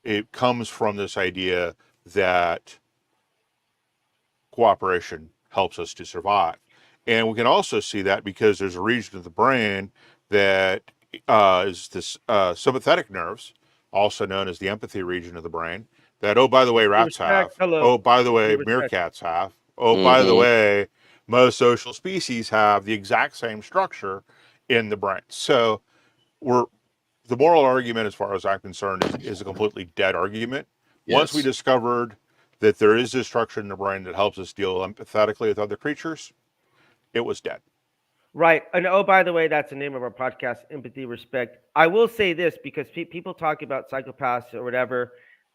it comes from this idea that cooperation helps us to survive. And we can also see that because there's a region of the brain that is this sympathetic nerves, also known as the empathy region of the brain, that, oh, by the way, Empathy, rats respect. have. Hello. Oh, by the Empathy, way, respect. meerkats have. Oh, by the Hmm. way, most social species have the exact same structure in the brain. So we're the moral argument, as far as I'm concerned, is a completely dead argument. Once we Yes. discovered that there is this structure in the brain that helps us deal empathetically with other creatures, it was dead. Right. And oh, by the way, that's the name of our podcast, Empathy, Respect. I will say this because people talk about psychopaths or whatever,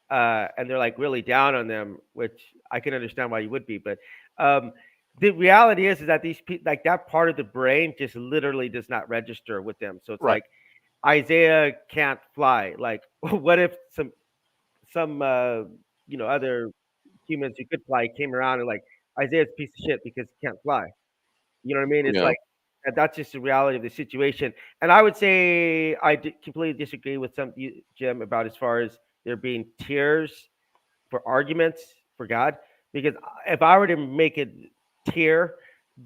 and they're like really down on them, which I can understand why you would be. But um, the reality is that these people, like that part of the brain, just literally does not register with them. So it's Right. like Isaiah can't fly. Like, what if some other humans who could fly came around and like, Isaiah's a piece of shit because he can't fly. You know what I mean? It's Yeah. like that's just the reality of the situation. And I would say completely disagree with Jim, about as far as there being tiers for arguments for God. Because if I were to make a tier,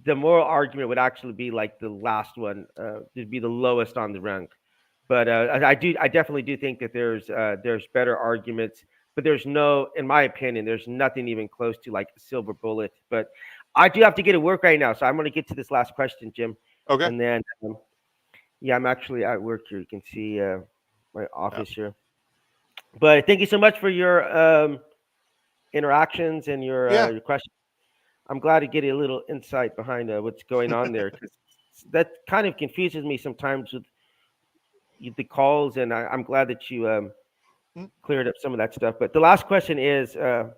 the moral argument would actually be like the last one, to be the lowest on the rank. But I definitely do think that there's better arguments, but there's no, in my opinion, there's nothing even close to like a silver bullet. But I do have to get to work right now, so I'm going to get to this last question, Jim, Okay. and then yeah, I'm actually at work here. You can see my Yeah. office here. But thank you so much for your interactions and Yeah. your questions. I'm glad to get a little insight behind what's going on there, because that kind of confuses me sometimes with the calls, and I'm glad that you Mm. cleared up some of that stuff. But the last question is, oh,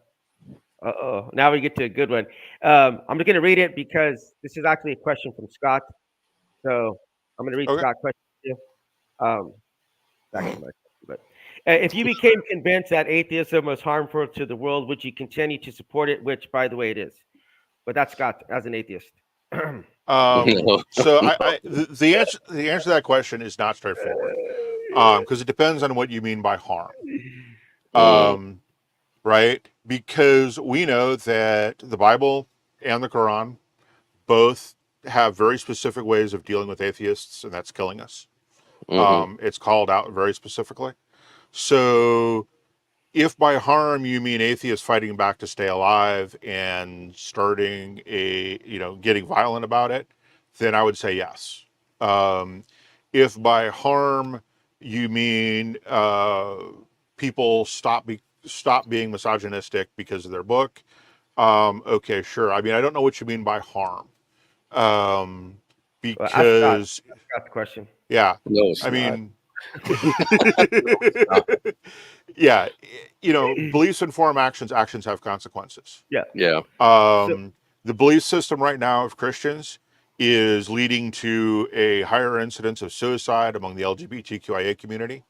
now we get to a good one. I'm just going to read it because this is actually a question from Scott. So I'm going to read Okay. Scott's question to you. back to my question. But if you became convinced that atheism was harmful to the world, would you continue to support it? Which, by the way, it is. But that's Scott as an atheist. No. So the answer to that question is not straightforward, because it depends on what you mean by harm. Right? Because we know that the Bible and the Quran both have very specific ways of dealing with atheists, and that's killing us. It's called out very specifically. So if by harm you mean atheists fighting back to stay alive and starting getting violent about it, then I would say yes. If by harm you mean people stop being misogynistic because of their book, okay, sure. I mean, I don't know what you mean by harm, because That's the question. yeah, No, it's I not. mean, yeah, beliefs inform actions. Actions have consequences. Yeah. Yeah. The belief system right now of Christians is leading to a higher incidence of suicide among the LGBTQIA community,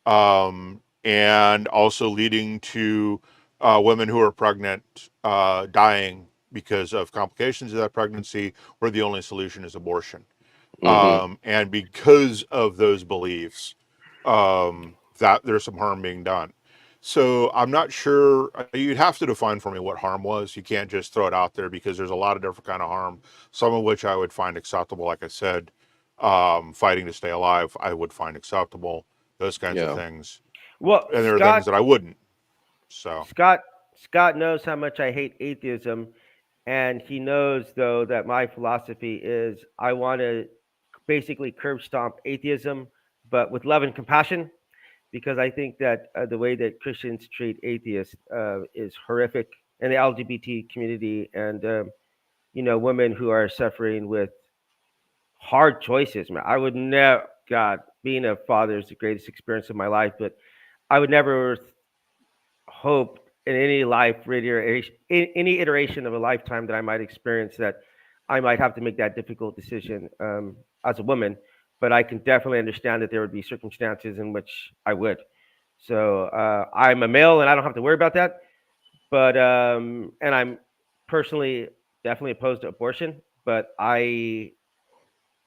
and also leading to women who are pregnant dying because of complications of that pregnancy, where the only solution is abortion. And because of those beliefs, that there's some harm being done. So I'm not sure. You'd have to define for me what harm was. You can't just throw it out there, because there's a lot of different kind of harm, some of which I would find acceptable. Like I said, fighting to stay alive, I would find acceptable. Those kinds of things. Well, And there are things that I wouldn't. So Scott knows how much I hate atheism, and he knows though that my philosophy is I want to basically curb stomp atheism, but with love and compassion, because I think that the way that Christians treat atheists is horrific, and the LGBT community, and women who are suffering with hard choices. Man, I would never. God, being a father is the greatest experience of my life, but I would never hope in any any iteration of a lifetime that I might experience that I might have to make that difficult decision as a woman. But I can definitely understand that there would be circumstances in which I would. So I'm a male, and I don't have to worry about that. But and I'm personally definitely opposed to abortion. But I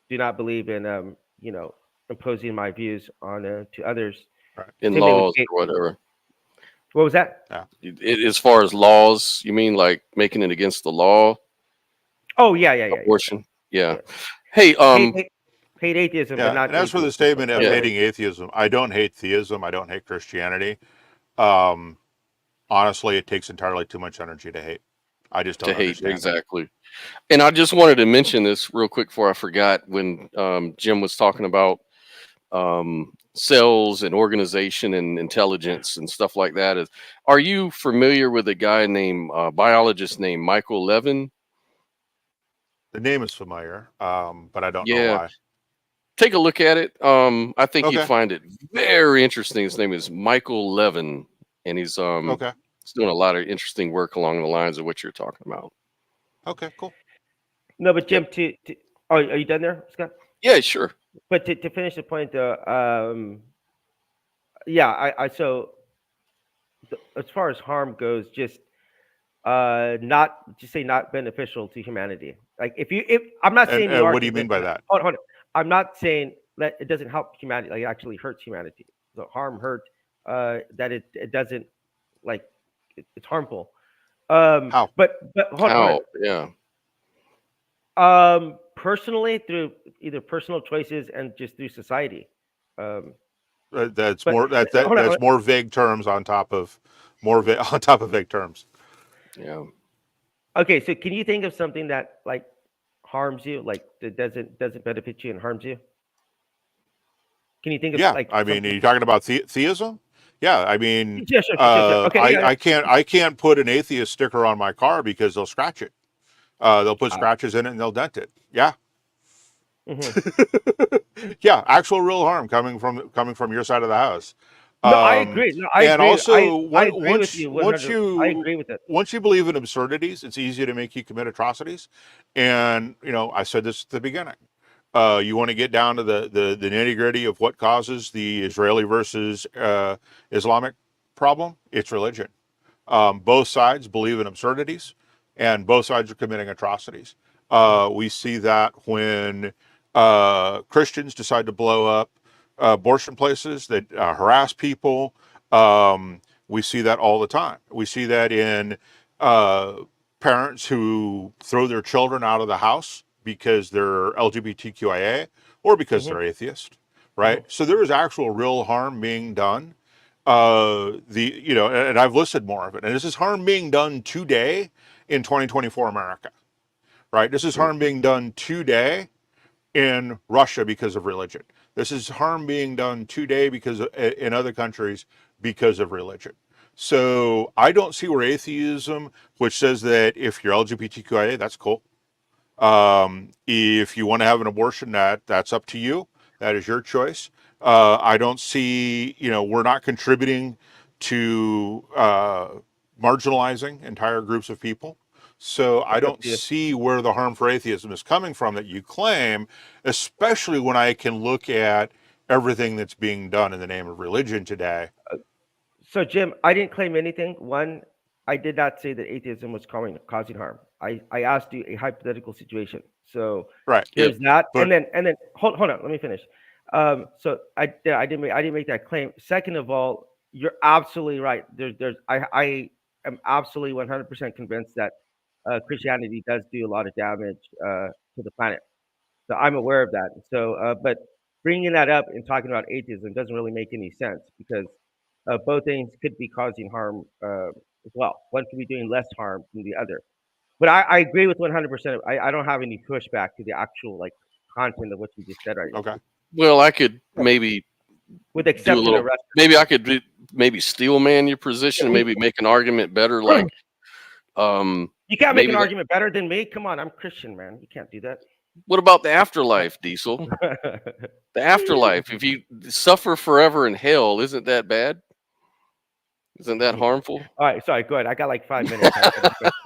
do not believe in imposing my views on to others. In Same thing with laws gay- or whatever. What was that? As far as laws, you mean like making it against the law? Oh yeah. Abortion? Yeah. Yeah. Hey, Hate atheism, but yeah. not. And as for the atheism. statement of Yeah. hating atheism, I don't hate theism. I don't hate Christianity. Honestly, it takes entirely too much energy to hate. I just don't to hate, understand it. exactly. And I just wanted to mention this real quick before I forgot, when Jim was talking about cells and organization and intelligence and stuff like that. Are you familiar with a guy named biologist named Michael Levin? The name is familiar, but I don't know Yeah. why. Take a look at it. I think Okay. you'd find it very interesting. His name is Michael Levin, and he's Okay. doing a lot of interesting work along the lines of what you're talking about. Okay, cool. No, but Jim, are you done there, Scott? Yeah, sure. But to finish the point, though, yeah, as far as harm goes, just not beneficial to humanity. Like if I'm not saying you are. What do you mean by that? Hold on. I'm not saying that it doesn't help humanity. Like it actually hurts humanity. So harm hurt. That it doesn't like it's harmful. How? But hold on. Yeah. Personally, through either personal choices and just through society. That's but- more that's more vague terms on top of vague terms. Yeah. Okay, so can you think of something that like harms you, like that doesn't benefit you and harms you? Can you think of Yeah, like? I mean, are you talking about theism? Yeah, I mean, Yeah, sure. Okay, I can't put an atheist sticker on my car because they'll scratch it. They'll put scratches in it and they'll dent it. Yeah. Mm-hmm. Yeah, actual real harm coming from your side of the house. No, I agree. No, I and agree. also, I agree with you. I agree with it. Once you believe in absurdities, it's easy to make you commit atrocities. And I said this at the beginning. You want to get down to the nitty gritty of what causes the Israeli versus Islamic problem? It's religion. Both sides believe in absurdities, and both sides are committing atrocities. We see that when Christians decide to blow up abortion places that harass people. We see that all the time. We see that in parents who throw their children out of the house because they're LGBTQIA or because Mm-hmm. they're atheist, right? Mm-hmm. So there is actual real harm being done. And I've listed more of it, and this is harm being done today in 2024 America, right? This is harm being done today in Russia because of religion. This is harm being done today in other countries because of religion. So I don't see where atheism, which says that if you're LGBTQIA, that's cool. If you want to have an abortion, that's up to you. That is your choice. I don't see, we're not contributing to marginalizing entire groups of people. So I That's up don't to you. see where the harm for atheism is coming from that you claim, especially when I can look at everything that's being done in the name of religion today. So, Jim, I didn't claim anything. One, I did not say that atheism was causing harm. I asked you a hypothetical situation. So Right. Yep. there's that, But and then hold on, let me finish. So I didn't make that claim. Second of all, you're absolutely right. I am absolutely 100% convinced that Christianity does do a lot of damage to the planet. So I'm aware of that. So, but bringing that up and talking about atheism doesn't really make any sense because both things could be causing harm as well. One could be doing less harm than the other. But I agree with 100%. I don't have any pushback to the actual like content of what you just said right now, okay. Well, I could maybe with do a exception of little. rest. Maybe I could maybe steel man your position and maybe make an argument better. Like, You can't make an maybe that. argument better than me. Come on, I'm Christian, man. You can't do that. What about the afterlife, Diesel? The afterlife. If you suffer forever in hell, isn't that bad? Isn't that harmful? All right, sorry. Go ahead. I got like 5 minutes.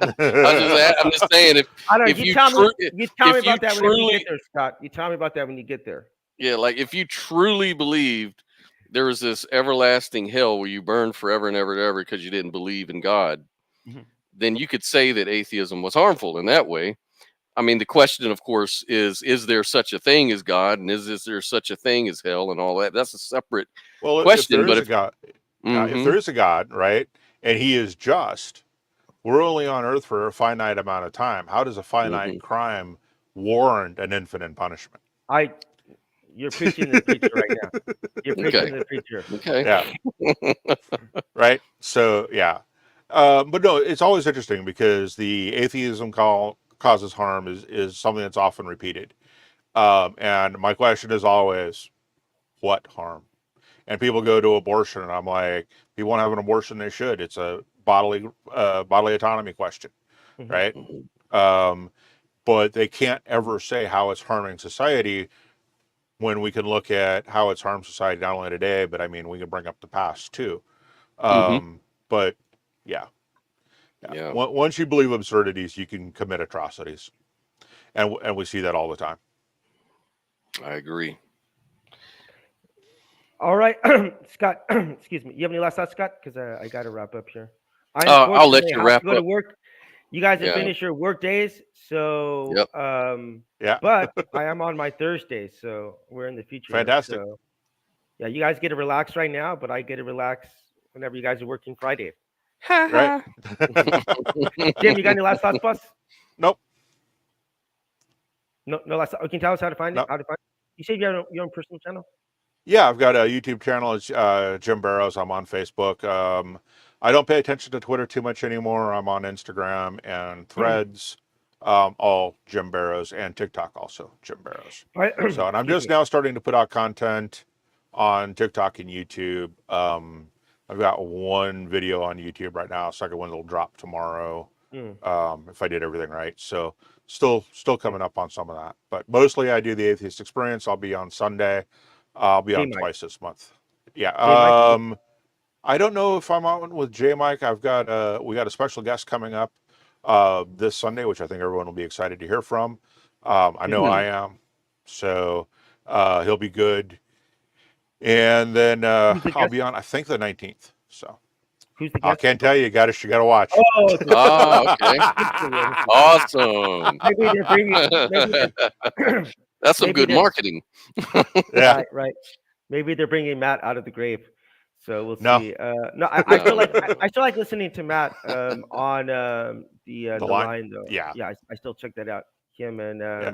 I'm just saying I don't know. if you tru- You tell me if you about that whenever you get truly there, Scott. You tell me about that when you get there. yeah, like if you truly believed there was this everlasting hell where you burn forever and ever and ever because you didn't believe in God, Mhm. then you could say that atheism was harmful in that way. I mean, the question, of course, is there such a thing as God, and is there such a thing as hell, and all that? That's a separate Well, if question. there But is a God, if mhm, there is a God, right, and he is just, we're only on earth for a finite amount of time. How does a finite mhm. crime warrant an infinite punishment? I You're preaching to the preacher right now. You're preaching Okay, to the preacher. okay, Yeah, right. So yeah, but no, it's always interesting because the atheism causes harm is something that's often repeated, and my question is always, what harm? And people go to abortion, and I'm like, people want to have an abortion, they should. It's a bodily autonomy question, Mhm. right? Um, but they can't ever say how it's harming society when we can look at how it's harmed society not only today, but I mean we can bring up the past too. mhm, But yeah, yeah. yeah, Once you believe absurdities, you can commit atrocities, and we see that all the time. I agree. All right, Scott. Excuse me. You have any last thoughts, Scott? Because I got to wrap up here. I I'll let unfortunately you have to wrap go to up. work. You guys have Yeah, finished your work days, so yep. Yeah, but I am on my Thursday, so we're in the future here. fantastic. So yeah, you guys get to relax right now, but I get to relax whenever you guys are working Friday. Right? Jim, you got any last thoughts, boss? Nope. No, no last. Oh, can you tell us how to find it? Nope. How to find it? You said you have your own personal channel. Yeah, I've got a YouTube channel. It's Jim Barrows. I'm on Facebook. I don't pay attention to Twitter too much anymore. I'm on Instagram and Threads, all Jim Barrows, and TikTok also Jim Barrows. All right. So, and I'm Excuse just me. now starting to put out content on TikTok and YouTube. I've got one video on YouTube right now. Second one will drop tomorrow Mm, if I did everything right. So, still coming up on some of that. But mostly, I do the Atheist Experience. I'll be on Sunday. I'll be J on Mike. twice this month. Yeah. J Mike. I don't know if I'm on with J Mike. We got a special guest coming up this Sunday, which I think everyone will be excited to hear from. I know Hmm. I am. So he'll be good. And then Who's the I'll guest? be on, I think, the 19th. So Who's the I guest? can't tell you. You got to watch. Oh, it's Ah, okay. interesting. Awesome. Maybe they're bringing. Maybe they're, That's some maybe good they're marketing. Yeah. right. Maybe they're bringing Matt out of the grave. So we'll No, see. No, I feel like I still like listening to Matt on the the line. line though. Yeah. Yeah, I still check that out. Him and Yeah.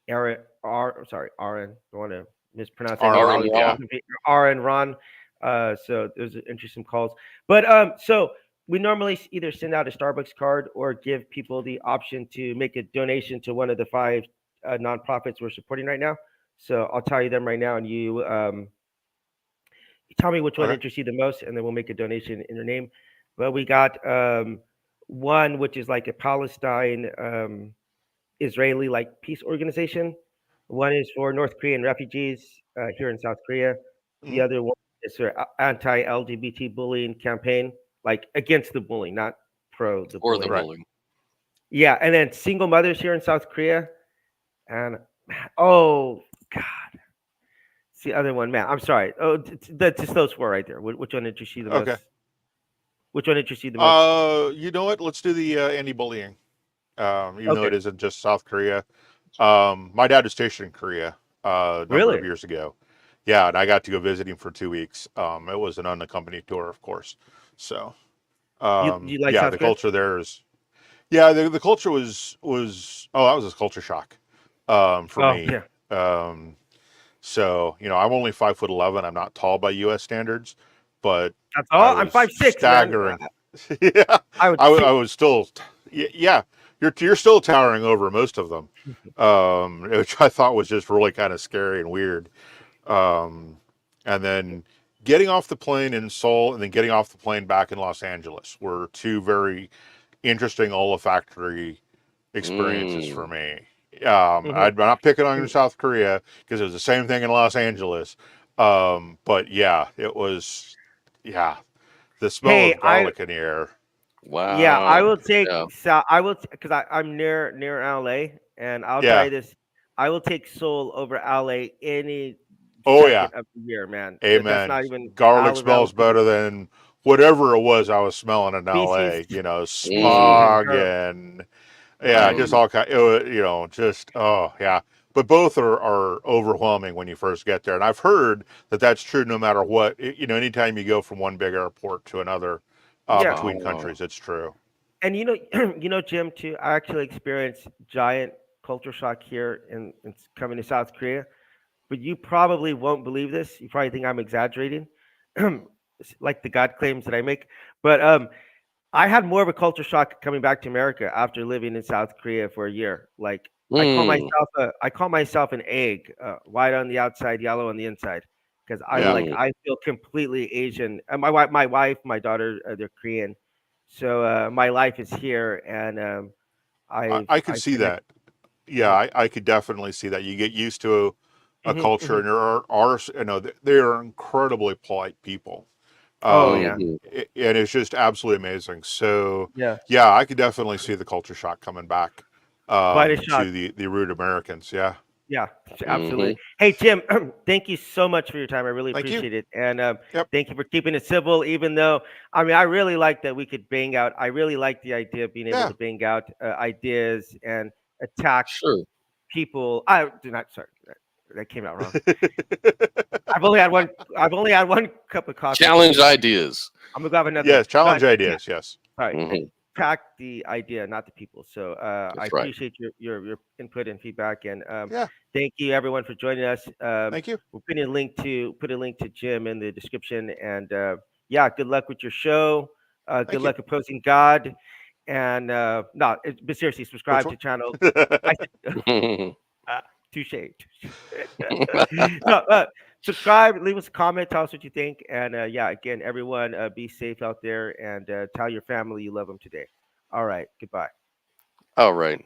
Aaron. Don't want to mispronounce any Aaron of Aaron those. Ron, Ron. Aaron Ron. So those are interesting calls. But so we normally either send out a Starbucks card or give people the option to make a donation to one of the 5 nonprofits we're supporting right now. So I'll tell you them right now, and you tell me which one Okay. interests you the most, and then we'll make a donation in your name. But we got one which is like a Palestine Israeli like peace organization. One is for North Korean refugees here in South Korea. The Mhm. other one is for anti-LGBT bullying campaign, like against the bullying, not pro the Or the bullying. Right. bullying. Yeah, and then single mothers here in South Korea, and oh God, it's the other one, man. I'm sorry. Oh, that's just those 4 right there. Which one interests you the Okay. most? Which one interests you the most? You know what? Let's do the anti-bullying. Even though Okay, it isn't just South Korea. My dad was stationed in Korea a number really? of years ago. Yeah, and I got to go visit him for 2 weeks. It was an unaccompanied tour, of course. So, You like yeah, South the Korea? culture there is. Yeah, the culture was oh, that was a culture shock for Oh me. yeah, Um, so I'm only 5'11". I'm not tall by U.S. standards, but that's I all. I'm was 5'6", man. staggering. Yeah, I would. I was still, yeah, you're still towering over most of them, which I thought was just really kind of scary and weird. Um, and then getting off the plane in Seoul and then getting off the plane back in Los Angeles were 2 very interesting olfactory experiences for Mm. me. Mhm. I'm not picking on South Korea because it was the same thing in Los Angeles. But yeah, it was, yeah, the smell Hey, of garlic in the air. yeah, I Wow. will take Yeah. I will because I'm near LA, and I'll tell Yeah. you this: I will take Seoul over LA any Oh yeah. second of the year, man. That's Amen. not even Garlic smells relative better than whatever it was I was smelling in species, LA. species, Mm. and Smog dirt, and yeah, right? just Mm. all kind. Just oh yeah. But both are overwhelming when you first get there, and I've heard that that's true no matter what. Anytime you go from one big airport to another Yeah, between Wow. countries, it's true. and Jim, too. I actually experienced giant culture shock here in coming to South Korea. But you probably won't believe this. You probably think I'm exaggerating, like the God claims that I make. But I had more of a culture shock coming back to America after living in South Korea for a year. Like Mm. I call myself an egg, white on the outside, yellow on the inside, because Yeah, Mm. I feel completely Asian. And my wife, my daughter, they're Korean, so my life is here, and I could I've see connected. that. Yeah, I could definitely see that. You get used to a Hmm, culture, hmm. and they are incredibly polite people. Oh yeah, Mhm. And it's just absolutely amazing. So, yeah, yeah, I could definitely see the culture shock coming back quite a shock. to the rude Americans. Yeah. Yeah, absolutely. Mhm. Hey, Jim, thank you so much for your time. I really Thank you. appreciate it. And Yep. thank you for keeping it civil, even though, I mean, I really like that we could bang out. I really like the idea of being able Yeah. to bang out ideas and attack Sure. people. I do not, sorry, that came out wrong. I've only had one cup of coffee Challenge today. ideas. I'm gonna go have another one. Yes. Challenge But yeah, ideas. Yes. sorry. Mhm. Attack the idea, not the people. So I That's right. appreciate your input and feedback, and Yeah. thank you everyone for joining us. Thank you. We'll put a link to Jim in the description, and yeah, good luck with your show. Good Thank you. luck opposing God, and no, but seriously, Which subscribe one? to channel. I touche. No, subscribe, leave us a comment, tell us what you think, and yeah, again, everyone, be safe out there, and tell your family you love them today. All right, goodbye. All right.